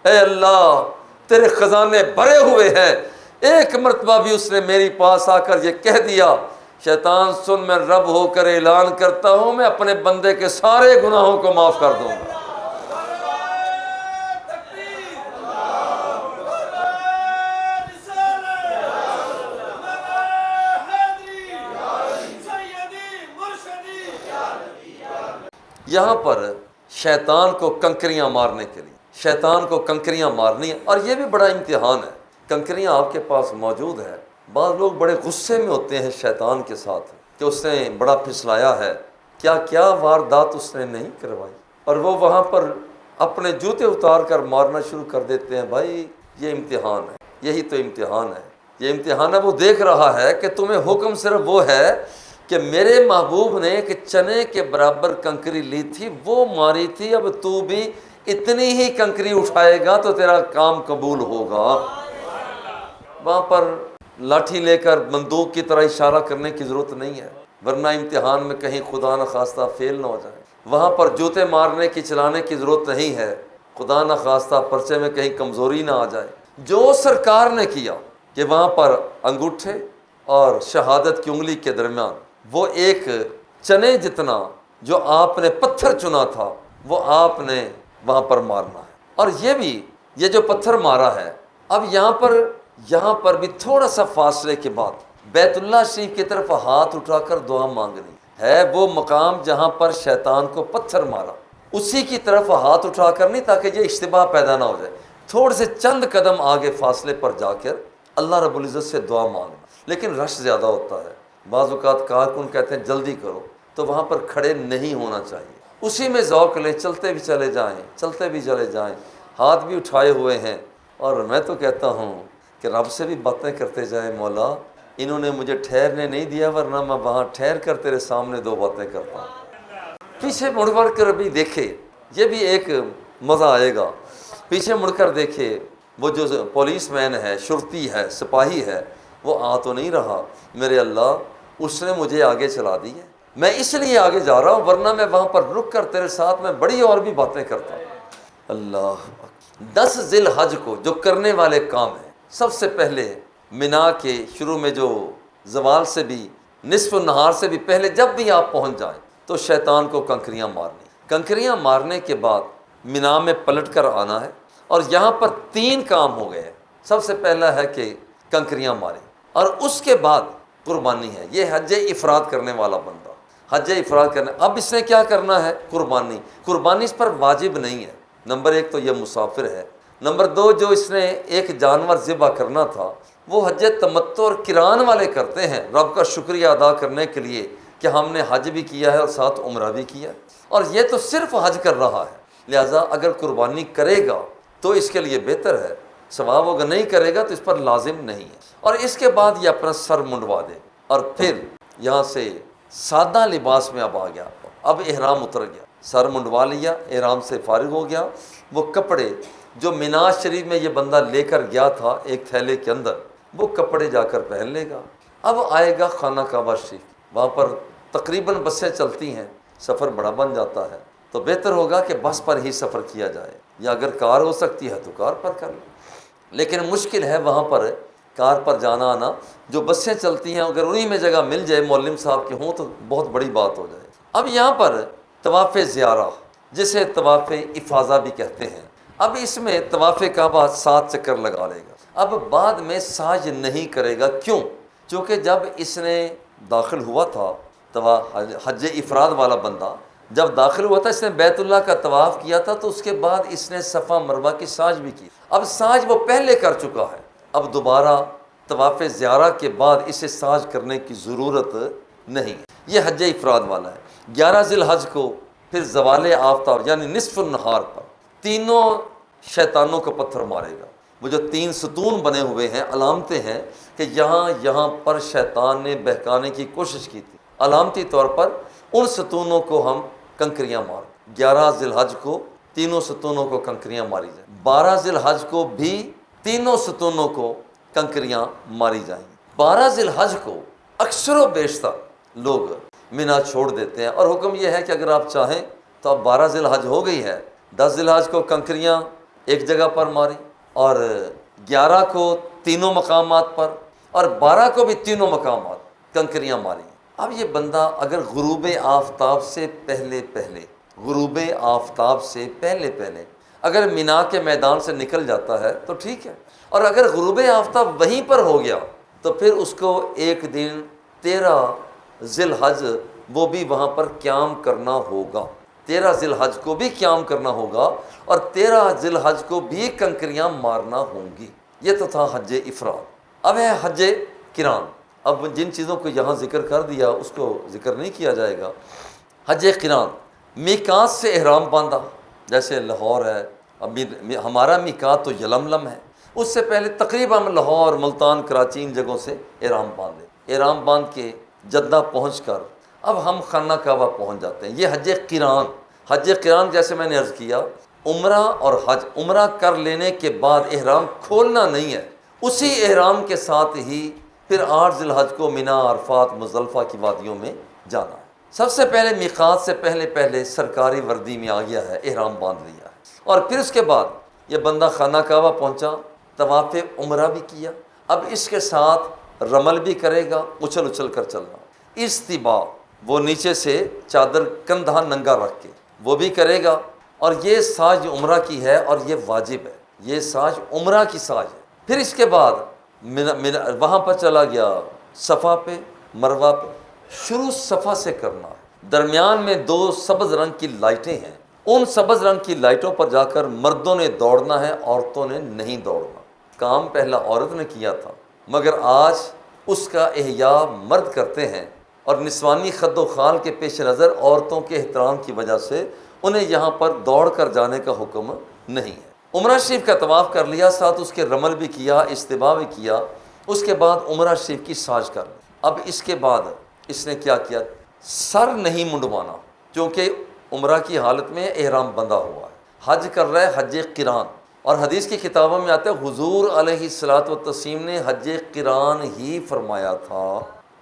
Speaker 1: اے اللہ تیرے خزانے بھرے ہوئے ہیں، ایک مرتبہ بھی اس نے میری پاس آ کر یہ کہہ دیا شیطان سن میں رب ہو کر اعلان کرتا ہوں میں اپنے بندے کے سارے گناہوں کو معاف کر دوں گا۔ یہاں پر شیطان کو کنکریاں مارنے کے لیے، شیطان کو کنکریاں مارنی ہے، اور یہ بھی بڑا امتحان ہے۔ کنکریاں آپ کے پاس موجود ہے، بعض لوگ بڑے غصے میں ہوتے ہیں شیطان کے ساتھ کہ اس نے بڑا پھسلایا ہے، کیا کیا واردات اس نے نہیں کروائی، اور وہ وہاں پر اپنے جوتے اتار کر مارنا شروع کر دیتے ہیں۔ بھائی یہ امتحان ہے، یہی تو امتحان ہے، یہ امتحان ہے، وہ دیکھ رہا ہے کہ تمہیں حکم صرف وہ ہے کہ میرے محبوب نے کہ چنے کے برابر کنکری لی تھی وہ ماری تھی، اب تو بھی اتنی ہی کنکری اٹھائے گا تو تیرا کام قبول ہوگا۔ وہاں پر لاٹھی لے کر بندوق کی طرح اشارہ کرنے کی ضرورت نہیں ہے، ورنہ امتحان میں کہیں خدا نخواستہ فیل نہ ہو جائے۔ وہاں پر جوتے مارنے کی چلانے کی ضرورت نہیں ہے، خدا نخواستہ پرچے میں کہیں کمزوری نہ آ جائے۔ جو سرکار نے کیا کہ وہاں پر انگوٹھے اور شہادت کی انگلی کے درمیان وہ ایک چنے جتنا جو آپ نے پتھر چنا تھا وہ آپ نے وہاں پر مارنا ہے، اور یہ جو پتھر مارا ہے، اب یہاں پر بھی تھوڑا سا فاصلے کے بعد بیت اللہ شریف کی طرف ہاتھ اٹھا کر دعا مانگنی ہے۔ وہ مقام جہاں پر شیطان کو پتھر مارا اسی کی طرف ہاتھ اٹھا کر نہیں، تاکہ یہ اشتباہ پیدا نہ ہو جائے، تھوڑے سے چند قدم آگے فاصلے پر جا کر اللہ رب العزت سے دعا مانگنا۔ لیکن رش زیادہ ہوتا ہے، بعض اوقات کارکن کہتے ہیں جلدی کرو، تو وہاں پر کھڑے نہیں ہونا چاہیے، اسی میں ذوق لیں، چلتے بھی چلے جائیں، ہاتھ بھی اٹھائے ہوئے ہیں۔ اور میں تو کہتا ہوں کہ رب سے بھی باتیں کرتے جائیں، مولا انہوں نے مجھے ٹھہرنے نہیں دیا، ورنہ میں وہاں ٹھہر کر تیرے سامنے دو باتیں کرتا ہوں۔ پیچھے مڑ کر بھی دیکھے، یہ بھی ایک مزہ آئے گا۔ پیچھے مڑ کر دیکھے، وہ جو پولیس مین ہے، شرطی ہے، سپاہی ہے، وہ آ تو نہیں رہا، میرے اللہ اس نے مجھے آگے چلا دی ہے، میں اس لیے آگے جا رہا ہوں، ورنہ میں وہاں پر رک کر تیرے ساتھ میں بڑی اور بھی باتیں کرتا ہوں۔ اللہ 10 ذی الحج کو جو کرنے والے کام ہیں، سب سے پہلے منا کے شروع میں جو زوال سے بھی نصف النہار سے بھی پہلے جب بھی آپ پہنچ جائیں تو شیطان کو کنکریاں مارنے کے بعد منا میں پلٹ کر آنا ہے، اور یہاں پر 3 کام ہو گئے ہیں۔ سب سے پہلا ہے کہ کنکریاں ماریں، اور اس کے بعد قربانی ہے۔ یہ حج افراد کرنے والا بندہ حج افراد کرنا، اب اس نے کیا کرنا ہے؟ قربانی اس پر واجب نہیں ہے۔ نمبر 1 تو یہ مسافر ہے، نمبر 2 جو اس نے ایک جانور ذبح کرنا تھا وہ حج تمتع اور قران والے کرتے ہیں، رب کا شکریہ ادا کرنے کے لیے کہ ہم نے حج بھی کیا ہے اور ساتھ عمرہ بھی کیا، اور یہ تو صرف حج کر رہا ہے، لہٰذا اگر قربانی کرے گا تو اس کے لیے بہتر ہے، ثواب ہوگا، نہیں کرے گا تو اس پر لازم نہیں ہے۔ اور اس کے بعد یہ اپنا سر منڈوا دے، اور پھر یہاں سے سادہ لباس میں اب آ گیا، اب احرام اتر گیا، سر منڈوا لیا، احرام سے فارغ ہو گیا، وہ کپڑے جو منا شریف میں یہ بندہ لے کر گیا تھا ایک تھیلے کے اندر، وہ کپڑے جا کر پہن لے گا۔ اب آئے گا خانہ کعبہ شریف، وہاں پر تقریباً بسیں چلتی ہیں، سفر بڑا بن جاتا ہے، تو بہتر ہوگا کہ بس پر ہی سفر کیا جائے، یا اگر کار ہو سکتی ہے تو کار پر کر لیں، لیکن مشکل ہے وہاں پر کار پر جانا آنا۔ جو بسیں چلتی ہیں اگر انہی میں جگہ مل جائے معلم صاحب کے ہوں تو بہت بڑی بات ہو جائے۔ اب یہاں پر طواف زیارہ جسے طواف افاضہ بھی کہتے ہیں، اب اس میں طواف کعبہ 7 چکر لگا لے گا، اب بعد میں سعی نہیں کرے گا۔ کیوں؟ چونکہ جب اس نے داخل ہوا تھا حج افراد والا بندہ جب داخل ہوا تھا، اس نے بیت اللہ کا طواف کیا تھا، تو اس کے بعد اس نے صفا مروہ کی سعی بھی کی، اب سعی وہ پہلے کر چکا ہے، اب دوبارہ طواف زیارہ کے بعد اسے سعی کرنے کی ضرورت نہیں۔ یہ حج افراد والا ہے۔ 11 ذی الحج کو پھر زوال آفتاب یعنی نصف النہار پر تینوں شیطانوں کو پتھر مارے گا۔ وہ جو 3 ستون بنے ہوئے ہیں، علامتیں ہیں کہ یہاں پر شیطان نے بہکانے کی کوشش کی تھی، علامتی طور پر ان ستونوں کو ہم کنکریاں مار۔ 11 ذی الحج کو تینوں ستونوں کو کنکریاں ماری جائیں، 12 ذی الحج کو بھی تینوں ستونوں کو کنکریاں ماری جائیں۔ 12 ذی الحج کو اکثر و بیشتر لوگ منا چھوڑ دیتے ہیں، اور حکم یہ ہے کہ اگر آپ چاہیں تو اب 12 ذی الحج ہو گئی ہے، 10 ذی الحج کو کنکریاں ایک جگہ پر ماری، اور 11 کو تینوں مقامات پر، اور 12 کو بھی تینوں مقامات کنکریاں ماری۔ اب یہ بندہ اگر غروب آفتاب سے پہلے اگر منا کے میدان سے نکل جاتا ہے تو ٹھیک ہے، اور اگر غروب آفتاب وہیں پر ہو گیا تو پھر اس کو ایک دن 13 ذی الحج وہ بھی وہاں پر قیام کرنا ہوگا، 13 ذی الحج کو بھی قیام کرنا ہوگا، اور 13 ذی الحج کو بھی کنکریاں مارنا ہوں گی۔ یہ تو تھا حج افراد۔ اب ہے حج قران۔ اب جن چیزوں کو یہاں ذکر کر دیا اس کو ذکر نہیں کیا جائے گا۔ حج قران، میقات سے احرام باندھا، جیسے لاہور ہے، اب ہمارا میقات تو یلملم ہے، اس سے پہلے تقریباً لاہور، ملتان، کراچی ان جگہوں سے احرام باندھے، احرام باندھ کے جدہ پہنچ کر اب ہم خانہ کعبہ پہنچ جاتے ہیں۔ یہ حج قران، حج قران جیسے میں نے عرض کیا، عمرہ اور حج، عمرہ کر لینے کے بعد احرام کھولنا نہیں ہے، اسی احرام کے ساتھ ہی پھر 8 ذی الحج کو مینا، عرفات، مزدلفہ کی وادیوں میں جانا ہے۔ سب سے پہلے میقات سے پہلے سرکاری وردی میں آ گیا ہے، احرام باندھ لیا ہے، اور پھر اس کے بعد یہ بندہ خانہ کعبہ پہنچا، طواف عمرہ بھی کیا، اب اس کے ساتھ رمل بھی کرے گا، اچھل اچھل کر چلنا، استباء وہ نیچے سے چادر کندھا ننگا رکھ کے وہ بھی کرے گا، اور یہ ساج عمرہ کی ہے اور یہ واجب ہے، یہ ساج عمرہ کی ساج ہے۔ پھر اس کے بعد وہاں پر چلا گیا صفا پہ، مروہ پہ، شروع صفا سے کرنا ہے، درمیان میں 2 سبز رنگ کی لائٹیں ہیں، ان سبز رنگ کی لائٹوں پر جا کر مردوں نے دوڑنا ہے، عورتوں نے نہیں دوڑنا۔ کام پہلا عورت نے کیا تھا، مگر آج اس کا احیاء مرد کرتے ہیں، اور نسوانی خد و خال کے پیش نظر عورتوں کے احترام کی وجہ سے انہیں یہاں پر دوڑ کر جانے کا حکم نہیں ہے۔ عمرہ شریف کا طواف کر لیا، ساتھ اس کے رمل بھی کیا، استباء بھی کیا، اس کے بعد عمرہ شریف کی ساج کر لی۔ اب اس کے بعد اس نے کیا کیا؟ سر نہیں منڈوانا، کیونکہ عمرہ کی حالت میں احرام بندھا ہوا ہے، حج کر رہا ہے، حج قران، اور حدیث کی کتابوں میں آتا ہے حضور علیہ الصلوۃ والتسلیم نے حج قران ہی فرمایا تھا۔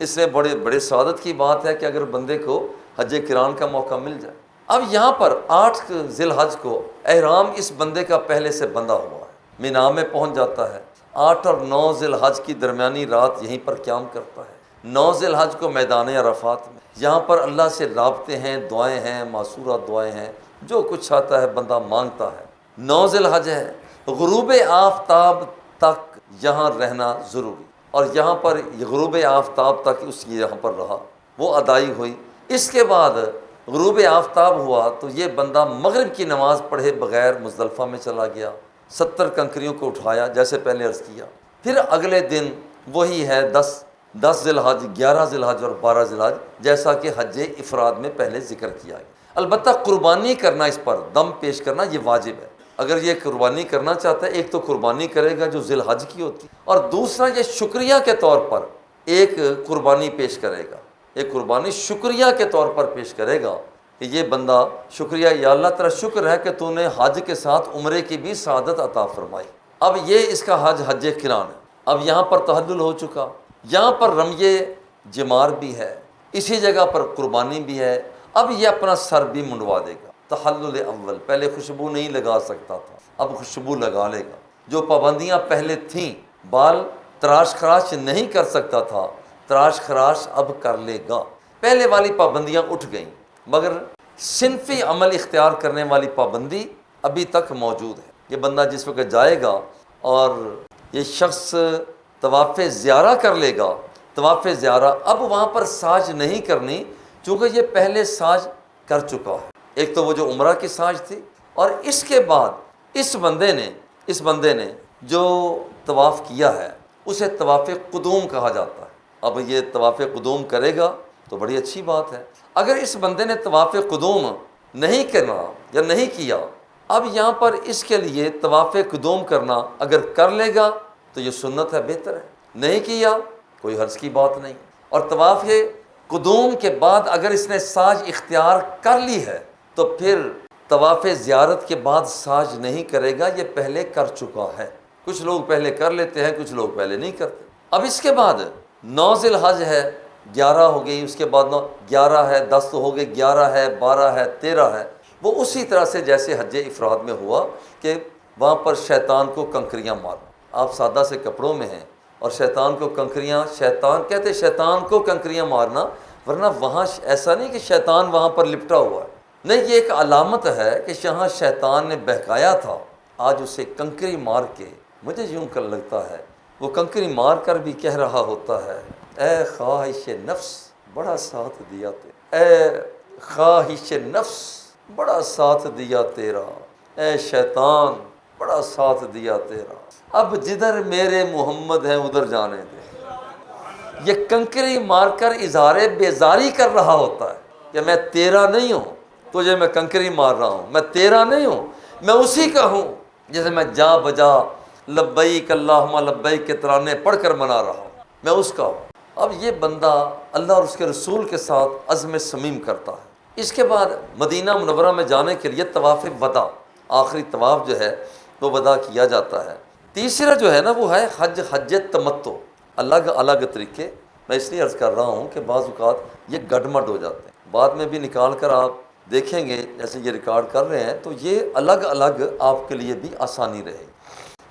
Speaker 1: اس میں بڑے سعادت کی بات ہے کہ اگر بندے کو حج قران کا موقع مل جائے۔ اب یہاں پر 8 ذی الحج کو احرام اس بندے کا پہلے سے بندھا ہوا ہے، مینا میں پہنچ جاتا ہے، 8 اور 9 ذی الحج کی درمیانی رات یہیں پر قیام کرتا ہے، 9 ذی الحج کو میدان عرفات میں، یہاں پر اللہ سے رابطے ہیں، دعائیں ہیں، معصورہ دعائیں ہیں، جو کچھ آتا ہے بندہ مانگتا ہے۔ 9 ذی الحج ہے، غروب آفتاب تک یہاں رہنا ضروری، اور یہاں پر غروب آفتاب تک اس کی یہاں پر رہا، وہ ادائی ہوئی۔ اس کے بعد غروب آفتاب ہوا تو یہ بندہ مغرب کی نماز پڑھے بغیر مزدلفہ میں چلا گیا، 70 کنکریوں کو اٹھایا جیسے پہلے عرض کیا، پھر اگلے دن وہی ہے 10 ذی الحج، 11 ذی الحج اور 12 ذی الحج، جیسا کہ حج افراد میں پہلے ذکر کیا گیا۔ البتہ قربانی کرنا، اس پر دم پیش کرنا یہ واجب ہے۔ اگر یہ قربانی کرنا چاہتا ہے، ایک تو قربانی کرے گا جو ذی الحج کی ہوتی، اور دوسرا یہ شکریہ کے طور پر ایک قربانی پیش کرے گا، ایک قربانی شکریہ کے طور پر پیش کرے گا کہ یہ بندہ شکریہ، یا اللہ تیرا شکر ہے کہ تو نے حج کے ساتھ عمرے کی بھی سعادت عطا فرمائی۔ اب یہ اس کا حج قران ہے۔ اب یہاں پر تحلل ہو چکا، یہاں پر رمی جمار بھی ہے، اسی جگہ پر قربانی بھی ہے، اب یہ اپنا سر بھی منڈوا دے گا۔ تحلل اول، پہلے خوشبو نہیں لگا سکتا تھا، اب خوشبو لگا لے گا۔ جو پابندیاں پہلے تھیں، بال تراش خراش نہیں کر سکتا تھا، تراش خراش اب کر لے گا۔ پہلے والی پابندیاں اٹھ گئیں، مگر صنفی عمل اختیار کرنے والی پابندی ابھی تک موجود ہے۔ یہ بندہ جس وقت جائے گا اور یہ شخص طواف زیارہ کر لے گا، طواف زیارہ، اب وہاں پر ساج نہیں کرنی، چونکہ یہ پہلے ساج کر چکا ہے۔ ایک تو وہ جو عمرہ کی ساج تھی، اور اس کے بعد اس بندے نے جو طواف کیا ہے اسے طواف قدوم کہا جاتا ہے۔ اب یہ طواف قدوم کرے گا تو بڑی اچھی بات ہے۔ اگر اس بندے نے طواف قدوم نہیں کرنا یا نہیں کیا، اب یہاں پر اس کے لیے طواف قدوم کرنا اگر کر لے گا تو یہ سنت ہے، بہتر ہے، نہیں کیا کوئی حرج کی بات نہیں۔ اور طواف قدوم کے بعد اگر اس نے ساج اختیار کر لی ہے تو پھر طواف زیارت کے بعد ساج نہیں کرے گا، یہ پہلے کر چکا ہے۔ کچھ لوگ پہلے کر لیتے ہیں، کچھ لوگ پہلے نہیں کرتے۔ اب اس کے بعد 9 ذی الحج ہے، 11 ہو گئی، اس کے بعد 11 ہے، 10 تو ہو گئے، 11 ہے، 12 ہے، 13 ہے، وہ اسی طرح سے جیسے حج افراد میں ہوا کہ وہاں پر شیطان کو کنکریاں مارنا۔ آپ سادہ سے کپڑوں میں ہیں اور شیطان کو کنکریاں، شیطان کہتے شیطان کو کنکریاں مارنا، ورنہ وہاں ایسا نہیں کہ شیطان وہاں پر لپٹا ہوا ہے، نہیں، یہ ایک علامت ہے کہ جہاں شیطان نے بہکایا تھا آج اسے کنکری مار کے، مجھے یوں کر لگتا ہے وہ کنکری مار کر بھی کہہ رہا ہوتا ہے، اے خواہش نفس بڑا ساتھ دیا تیرا، اے خواہش نفس بڑا ساتھ دیا تیرا، اے شیطان بڑا ساتھ دیا تیرا، اب جدھر میرے محمد ہیں ادھر جانے دے۔ یہ کنکری مار کر اظہار بیزاری کر رہا ہوتا ہے کہ میں تیرا نہیں ہوں، تجھے میں کنکری مار رہا ہوں، میں تیرا نہیں ہوں، میں اسی کا ہوں۔ جیسے میں جا بجا لبیک اللہم لبیک کے ترانے پڑھ کر منا رہا ہوں، میں اس کا ہوں۔ اب یہ بندہ اللہ اور اس کے رسول کے ساتھ عزم صمیم کرتا ہے۔ اس کے بعد مدینہ منورہ میں جانے کے لیے طواف وداع، آخری طواف جو ہے وہ وداع کیا جاتا ہے۔ تیسرا جو ہے نا وہ ہے حج تمتع، الگ الگ طریقے۔ میں اس لیے عرض کر رہا ہوں کہ بعض اوقات یہ گڈمڈ ہو جاتے ہیں، بعد میں بھی نکال کر آپ دیکھیں گے، جیسے یہ ریکارڈ کر رہے ہیں تو یہ الگ الگ آپ کے لیے بھی آسانی رہے۔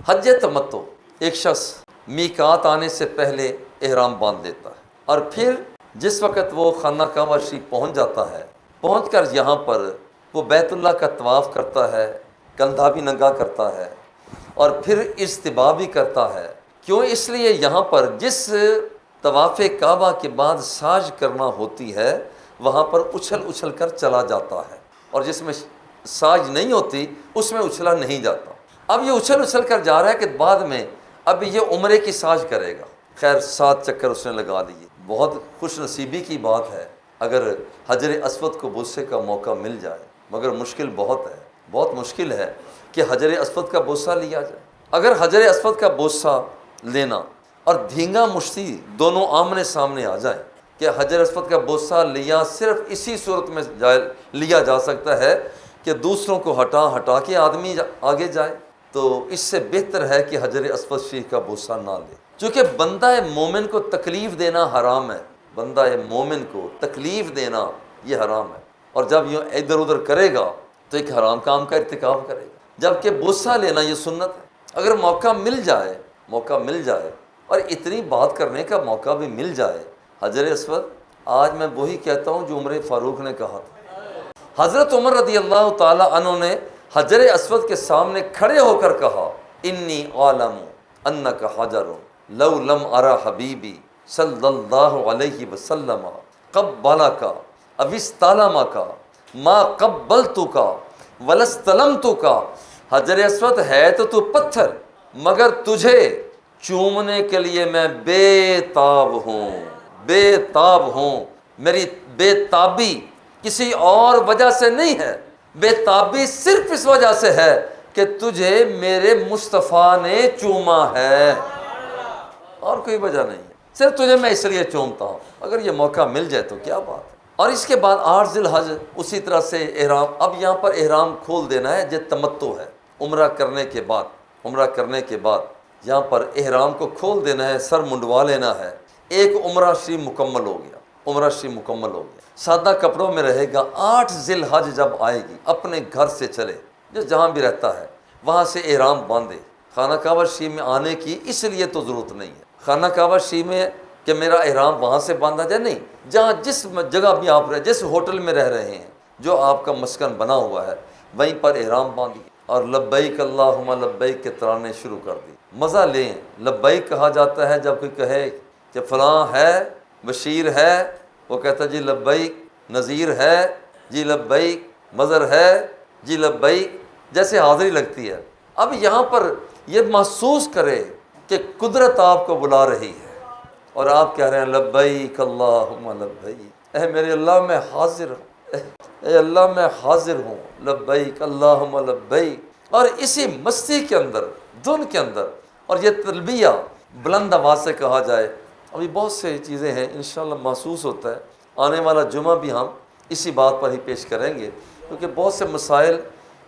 Speaker 1: حج تمتع، ایک شخص میقات آنے سے پہلے احرام باندھ لیتا ہے، اور پھر جس وقت وہ خانہ کعبہ شریف پہنچ جاتا ہے، پہنچ کر یہاں پر وہ بیت اللہ کا طواف کرتا ہے، کندھا بھی ننگا کرتا ہے، اور پھر اجتباء بھی کرتا ہے۔ کیوں؟ اس لیے یہاں پر جس طواف کعبہ کے بعد ساج کرنا ہوتی ہے وہاں پر اچھل اچھل کر چلا جاتا ہے، اور جس میں ساج نہیں ہوتی اس میں اچھلا نہیں جاتا۔ اب یہ اچھل اچھل کر جا رہا ہے کہ بعد میں اب یہ عمرے کی ساج کرے گا۔ خیر 7 چکر اس نے لگا لیے۔ بہت خوش نصیبی کی بات ہے اگر حجر اسود کو بوسے کا موقع مل جائے، مگر مشکل بہت ہے، بہت مشکل ہے کہ حجر اسود کا بوسہ لیا جائے۔ اگر حجر اسود کا بوسہ لینا اور دھینگا مشتی دونوں آمنے سامنے آ جائیں کہ حجر اسود کا بوسہ لیا، صرف اسی صورت میں لیا جا سکتا ہے کہ دوسروں کو ہٹا کے آدمی آگے جائے، تو اس سے بہتر ہے کہ حجر اسود شریف کا بوسہ نہ لے، چونکہ بندہ مومن کو تکلیف دینا حرام ہے۔ بندہ مومن کو تکلیف دینا یہ حرام ہے، اور جب یہ ادھر ادھر کرے گا تو ایک حرام کام کا ارتکاب کرے گا، جبکہ بوسہ لینا یہ سنت ہے۔ اگر موقع مل جائے اور اتنی بات کرنے کا موقع بھی مل جائے، حجر اسود، آج میں وہی کہتا ہوں جو عمر فاروق نے کہا تھا۔ حضرت عمر رضی اللہ تعالی عنہ نے حجر اسود کے سامنے کھڑے ہو کر کہا، انی عالم انک حجر لو لم ارى حبیبی صلی اللہ علیہ وسلم قبلک او استلمک ما قبلتک ولا استلمتک۔ حجر اسود ہے تو پتھر، مگر تجھے چومنے کے لیے میں بے تاب ہوں۔ میری بے تابی کسی اور وجہ سے نہیں ہے، بے تابی صرف اس وجہ سے ہے کہ تجھے میرے مصطفیٰ نے چوما ہے، اور کوئی وجہ نہیں ہے، صرف تجھے میں اس لیے چومتا ہوں۔ اگر یہ موقع مل جائے تو کیا بات ہے۔ اور اس کے بعد 8 ذی الحج اسی طرح سے احرام، اب یہاں پر احرام کھول دینا ہے، یہ تمتع ہے۔ عمرہ کرنے کے بعد یہاں پر احرام کو کھول دینا ہے، سر منڈوا لینا ہے۔ ایک عمرہ شریف مکمل ہو گیا، سادہ کپڑوں میں رہے گا۔ 8 ذی الحج جب آئے گی اپنے گھر سے چلے، جو جہاں بھی رہتا ہے وہاں سے احرام باندھے۔ خانہ کعبہ شریف میں آنے کی اس لیے تو ضرورت نہیں ہے، خانہ کعبہ شریف میں کہ میرا احرام وہاں سے باندھا جائے، نہیں، جہاں جس جگہ بھی آپ جس ہوٹل میں رہ رہے ہیں، جو آپ کا مسکن بنا ہوا ہے وہیں پر احرام باندھیے، اور لبیک اللہم لبیک کے ترانے شروع کر دی۔ مزہ لیں۔ لبیک کہا جاتا ہے جب کوئی کہے کہ فلاں ہے، بشیر ہے، وہ کہتا ہے جی لبیک، نذیر ہے جی لبیک، مظہر ہے جی لبیک، جیسے حاضری لگتی ہے۔ اب یہاں پر یہ محسوس کرے کہ قدرت آپ کو بلا رہی ہے، اور آپ کہہ رہے ہیں لبیک اللہم لبیک، اے میرے اللہ میں حاضر ہوں، اے اللہ میں حاضر ہوں، لبیک اللہم لبیک۔ اور اسی مستی کے اندر، دھن کے اندر، اور یہ تلبیہ بلند آواز سے کہا جائے۔ ابھی بہت سے چیزیں ہیں، انشاءاللہ محسوس ہوتا ہے آنے والا جمعہ بھی ہم اسی بات پر ہی پیش کریں گے، کیونکہ بہت سے مسائل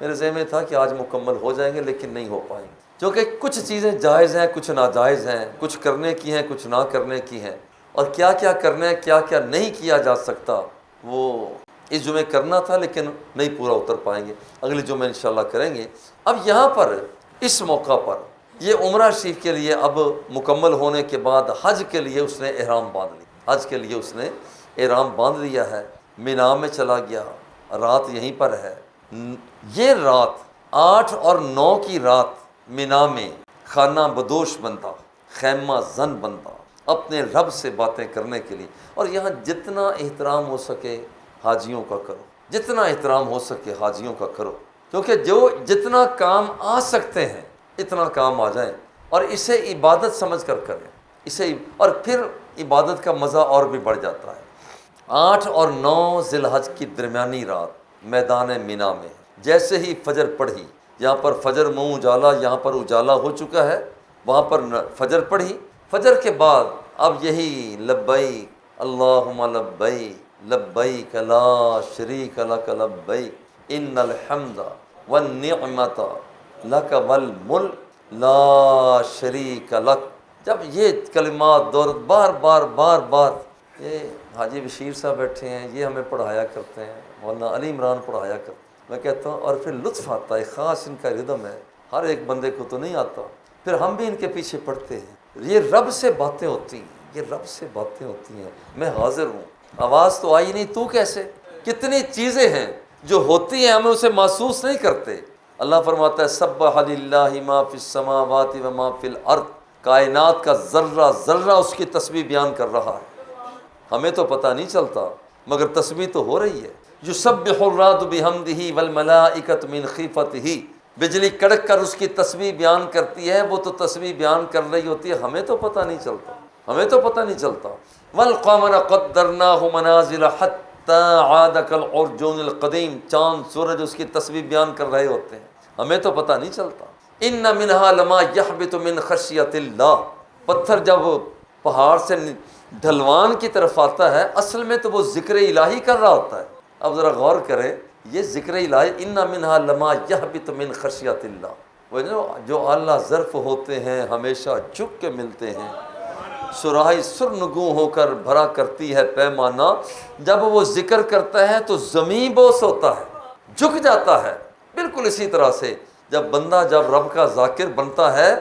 Speaker 1: میرے ذہن میں تھا کہ آج مکمل ہو جائیں گے لیکن نہیں ہو پائیں گے، کیونکہ کچھ چیزیں جائز ہیں، کچھ ناجائز ہیں، کچھ کرنے کی ہیں، کچھ نہ کرنے کی ہیں، اور کیا کیا کرنا ہے، کیا کیا نہیں کیا جا سکتا، وہ اس جمعے کرنا تھا لیکن نہیں پورا اتر پائیں گے، اگلے جمعے انشاءاللہ کریں گے۔ اب یہاں پر اس موقع پر یہ عمرہ شریف کے لیے اب مکمل ہونے کے بعد حج کے لیے اس نے احرام باندھ لیا ہے، مینا میں چلا گیا، رات یہیں پر ہے۔ یہ رات 8 اور 9 کی رات مینا میں خانہ بدوش بنتا، خیمہ زن بنتا، اپنے رب سے باتیں کرنے کے لیے۔ اور یہاں جتنا احترام ہو سکے حاجیوں کا کرو، جتنا احترام ہو سکے حاجیوں کا کرو، کیونکہ جو جتنا کام آ سکتے ہیں اتنا کام آ جائیں، اور اسے عبادت سمجھ کر کریں، اور پھر عبادت کا مزہ اور بھی بڑھ جاتا ہے۔ 8 اور 9 ذی الحج کی درمیانی رات میدان مینا میں جیسے ہی فجر پڑھی، یہاں پر فجر منہ اجالا، یہاں پر اجالا ہو چکا ہے، وہاں پر فجر پڑھی، فجر کے بعد اب یہی لبیک اللہم لبیک لبیک لا شریک لک لبیک ان الحمد والنعمت لک والملک لا شریک لک. جب یہ کلمات دور بار بار بار بار، یہ حاجی بشیر صاحب بیٹھے ہیں، یہ ہمیں پڑھایا کرتے ہیں، مولانا علی عمران پڑھایا کرتے ہیں، میں کہتا ہوں، اور پھر لطف آتا ہے، خاص ان کا ردم ہے، ہر ایک بندے کو تو نہیں آتا، پھر ہم بھی ان کے پیچھے پڑھتے ہیں. یہ رب سے باتیں ہوتی ہیں، یہ رب سے باتیں ہوتی ہیں. میں حاضر ہوں، آواز تو آئی نہیں، تو کیسے؟ کتنی چیزیں ہیں جو ہوتی ہیں، ہمیں اسے محسوس نہیں کرتے. اللہ فرماتا ہے سبح للہ ما فی السماوات و ما فی الارض، کائنات کا ذرہ ذرہ اس کی تسبیح بیان کر رہا ہے. ہمیں تو پتہ نہیں چلتا مگر تسبیح تو ہو رہی ہے. یسبح الرعد بحمدہ والملائکۃ من خیفتہ، بجلی کڑک کر اس کی تسبیح بیان کرتی ہے، وہ تو تسبیح بیان کر رہی ہوتی ہے، ہمیں تو پتہ نہیں چلتا، ہمیں تو پتہ نہیں چلتا. والقمر قدرناہ منازل حتی عاد کالعرجون القدیم، چاند سورج اس کی تسبیح بیان کر رہے ہوتے ہیں، ہمیں تو پتہ نہیں چلتا. ان منہا لما یحبط من خشیۃ اللہ، پتھر جب پہاڑ سے ڈھلوان کی طرف آتا ہے، اصل میں تو وہ ذکر الہی کر رہا ہوتا ہے. اب ذرا غور کریں، یہ ذکر الہی ان منہا لما یحبط من خشیۃ اللہ، وہ جو اعلیٰ ظرف ہوتے ہیں ہمیشہ جھک کے ملتے ہیں. سراہی سرنگوں ہو کر بھرا کرتی ہے پیمانہ، جب وہ ذکر کرتا ہے تو زمین بوس ہوتا ہے، جھک جاتا ہے. بالکل اسی طرح سے جب بندہ جب رب کا ذاکر بنتا ہے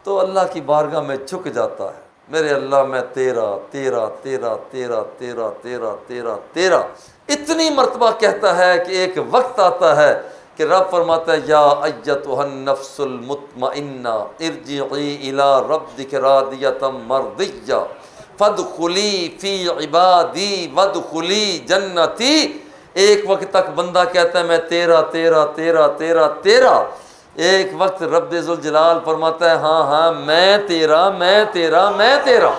Speaker 1: تو اللہ کی بارگاہ میں جھک جاتا ہے. میرے اللہ میں تیرا تیرا تیرا تیرا تیرا تیرا تیرا تیرا اتنی مرتبہ کہتا ہے کہ ایک وقت آتا ہے کہ رب فرماتا ہے یا ایتھا النفس المطمئنہ ارجعی الی ربک راضیۃ مرضیہ فادخلی فی عبادی وادخلی جنتی. ایک وقت تک بندہ کہتا ہے میں تیرا تیرا تیرا تیرا تیرا، ایک وقت رب ذوالجلال فرماتا ہے ہاں ہاں میں تیرا میں تیرا میں تیرا.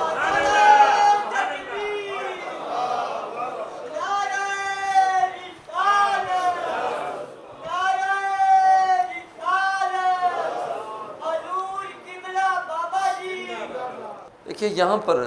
Speaker 1: دیکھیے یہاں پر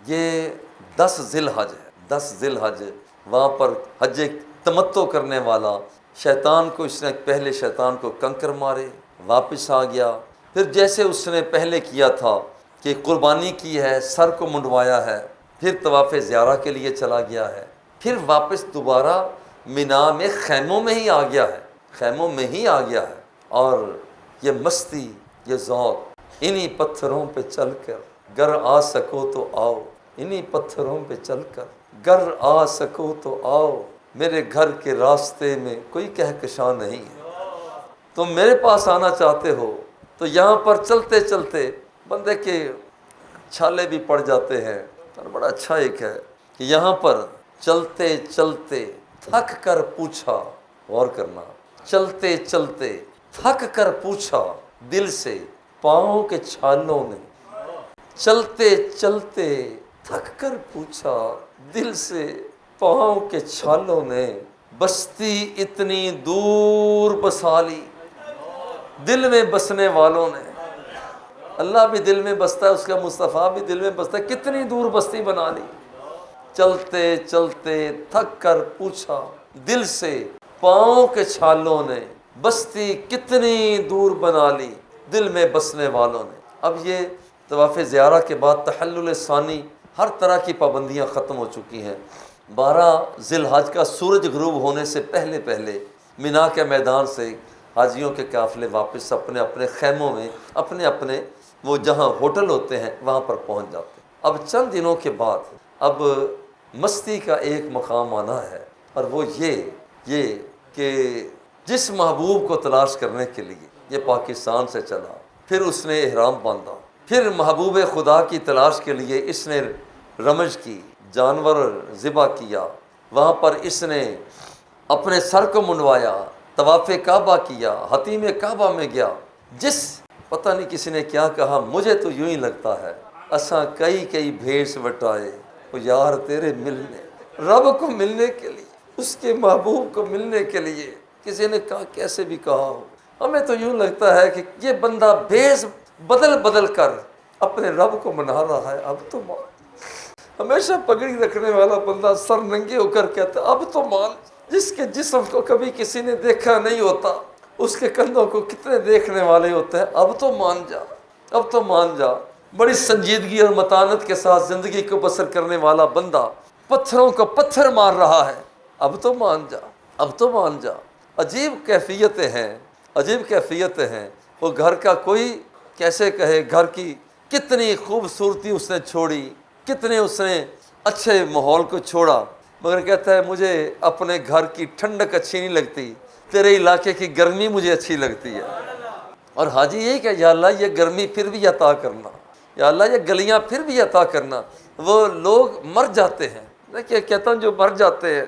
Speaker 1: یہ 10 ذی الحج ہے، 10 ذی الحج، وہاں پر حج تمتع کرنے والا شیطان کو اس نے پہلے شیطان کو کنکر مارے، واپس آ گیا، پھر جیسے اس نے پہلے کیا تھا کہ قربانی کی ہے، سر کو منڈوایا ہے، پھر طواف زیارہ کے لیے چلا گیا ہے، پھر واپس دوبارہ مینا میں خیموں میں ہی آ گیا ہے، خیموں میں ہی آ گیا ہے. اور یہ مستی، یہ ذوق، انہی پتھروں پہ چل کر گر آ سکو تو آؤ، انہی پتھروں پہ چل کر گر آ سکو تو آؤ، میرے گھر کے راستے میں کوئی کہکشاں نہیں ہے، تم میرے پاس آنا چاہتے ہو تو یہاں پر چلتے چلتے بندے کے چھالے بھی پڑ جاتے ہیں. اور بڑا اچھا ایک ہے کہ یہاں پر چلتے چلتے تھک کر پوچھا، غور کرنا، چلتے چلتے تھک کر پوچھا دل سے پاؤں کے چھالوں نے، چلتے چلتے تھک کر پوچھا دل سے پاؤں کے چھالوں نے، بستی اتنی دور بسا لی، دل میں بسنے والوں نے. اللہ بھی دل میں بستا ہے، اس کا مصطفیٰ بھی دل میں بستا ہے، کتنی دور بستی بنا لی. چلتے چلتے تھک کر پوچھا دل سے پاؤں کے چھالوں نے، بستی کتنی دور بنا لی دل میں بسنے والوں نے. اب یہ طواف زیارہ کے بعد تحلل ثانی، ہر طرح کی پابندیاں ختم ہو چکی ہیں. 12 ذی الحج کا سورج غروب ہونے سے پہلے پہلے مینا کے میدان سے حاجیوں کے قافلے واپس اپنے اپنے خیموں میں، اپنے اپنے وہ جہاں ہوٹل ہوتے ہیں وہاں پر پہنچ جاتے ہیں. اب چند دنوں کے بعد اب مستی کا ایک مقام آنا ہے، اور وہ یہ کہ جس محبوب کو تلاش کرنے کے لیے یہ پاکستان سے چلا، پھر اس نے احرام باندھا، پھر محبوب خدا کی تلاش کے لیے اس نے رمج کی، جانور ذبح کیا، وہاں پر اس نے اپنے سر کو منڈوایا، طواف کعبہ کیا، حتیم کعبہ میں گیا. جس پتہ نہیں کسی نے کیا کہا، مجھے تو یوں ہی لگتا ہے اساں کئی بھیس وٹائے وہ یار تیرے ملنے، رب کو ملنے کے لیے، اس کے محبوب کو ملنے کے لیے. کسی نے کہا کیسے بھی کہا ہو، ہمیں تو یوں لگتا ہے کہ یہ بندہ بھیس بدل بدل کر اپنے رب کو منا رہا ہے، اب تو مان۔ ہمیشہ پگڑی رکھنے والا بندہ سر ننگے ہو کر کہتا ہے اب تو مان۔ جس کے جسم کو کبھی کسی نے دیکھا نہیں ہوتا، اس کے کندھوں کو کتنے دیکھنے والے ہوتے ہیں، اب تو مان جا، اب تو مان جا۔ بڑی سنجیدگی اور متانت کے ساتھ زندگی کو بسر کرنے والا بندہ پتھروں کو پتھر مار رہا ہے، اب تو مان جا، اب تو مان جا۔ عجیب کیفیتیں ہیں، عجیب کیفیتیں ہیں۔ وہ گھر کا کوئی کیسے کہے، گھر کی کتنی خوبصورتی اس نے چھوڑی، کتنے اس نے اچھے ماحول کو چھوڑا، مگر کہتا ہے مجھے اپنے گھر کی ٹھنڈک اچھی نہیں لگتی، تیرے علاقے کی گرمی مجھے اچھی لگتی ہے۔ اور حاجی یہ کہ یا اللہ یہ گرمی پھر بھی عطا کرنا، یا اللہ یہ گلیاں پھر بھی عطا کرنا۔ وہ لوگ مر جاتے ہیں، دیکھیے کہتا ہوں جو مر جاتے ہیں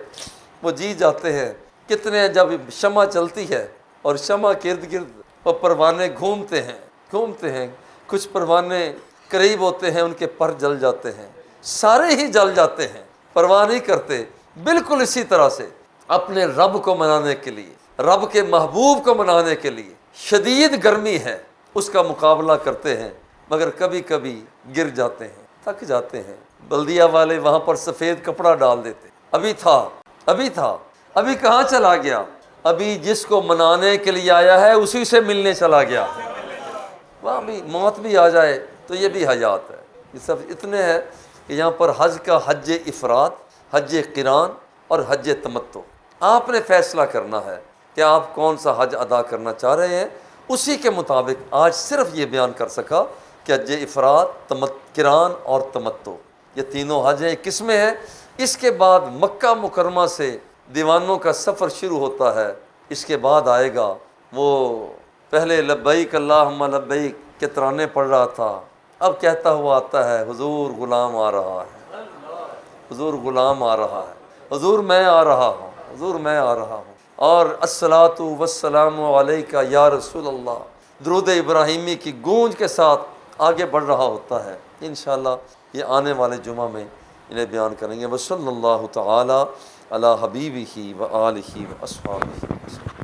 Speaker 1: وہ جی جاتے ہیں۔ کتنے جب شمع چلتی ہے اور شمع کے ارد گرد وہ پروانے گھومتے ہیں، کچھ پروانے قریب ہوتے ہیں ان کے پر جل جاتے ہیں، سارے ہی جل جاتے ہیں، پرواہ نہیں کرتے۔ بالکل اسی طرح سے اپنے رب کو منانے کے لیے، رب کے محبوب کو منانے کے لیے شدید گرمی ہے، اس کا مقابلہ کرتے ہیں، مگر کبھی کبھی گر جاتے ہیں، تھک جاتے ہیں۔ بلدیہ والے وہاں پر سفید کپڑا ڈال دیتے، ابھی تھا، ابھی کہاں چلا گیا؟ ابھی جس کو منانے کے لیے آیا ہے اسی سے ملنے چلا گیا۔ وہاں بھی موت بھی آ جائے تو یہ بھی حیات ہے۔ یہ سب اتنے ہیں کہ یہاں پر حج کا حج افراد، حج قران اور حج تمتع، آپ نے فیصلہ کرنا ہے کہ آپ کون سا حج ادا کرنا چاہ رہے ہیں۔ اسی کے مطابق آج صرف یہ بیان کر سکا کہ حج افراد، قران اور تمتع یہ تینوں حج ہیں، قسمیں ہیں۔ اس کے بعد مکہ مکرمہ سے دیوانوں کا سفر شروع ہوتا ہے۔ اس کے بعد آئے گا وہ پہلے لبیک اللہم لبیک کے ترانے پڑھ رہا تھا، اب کہتا ہوا آتا ہے حضور غلام آ رہا ہے، حضور غلام آ رہا ہے، حضور میں آ رہا ہوں، حضور میں آ رہا ہوں۔ اور الصلاۃ والسلام علیک یا رسول اللہ درود ابراہیمی کی گونج کے ساتھ آگے بڑھ رہا ہوتا ہے۔ انشاءاللہ یہ آنے والے جمعہ میں انہیں بیان کریں گے۔ وصلی اللہ تعالی علی حبیبہ و آلہ و اصحابہ۔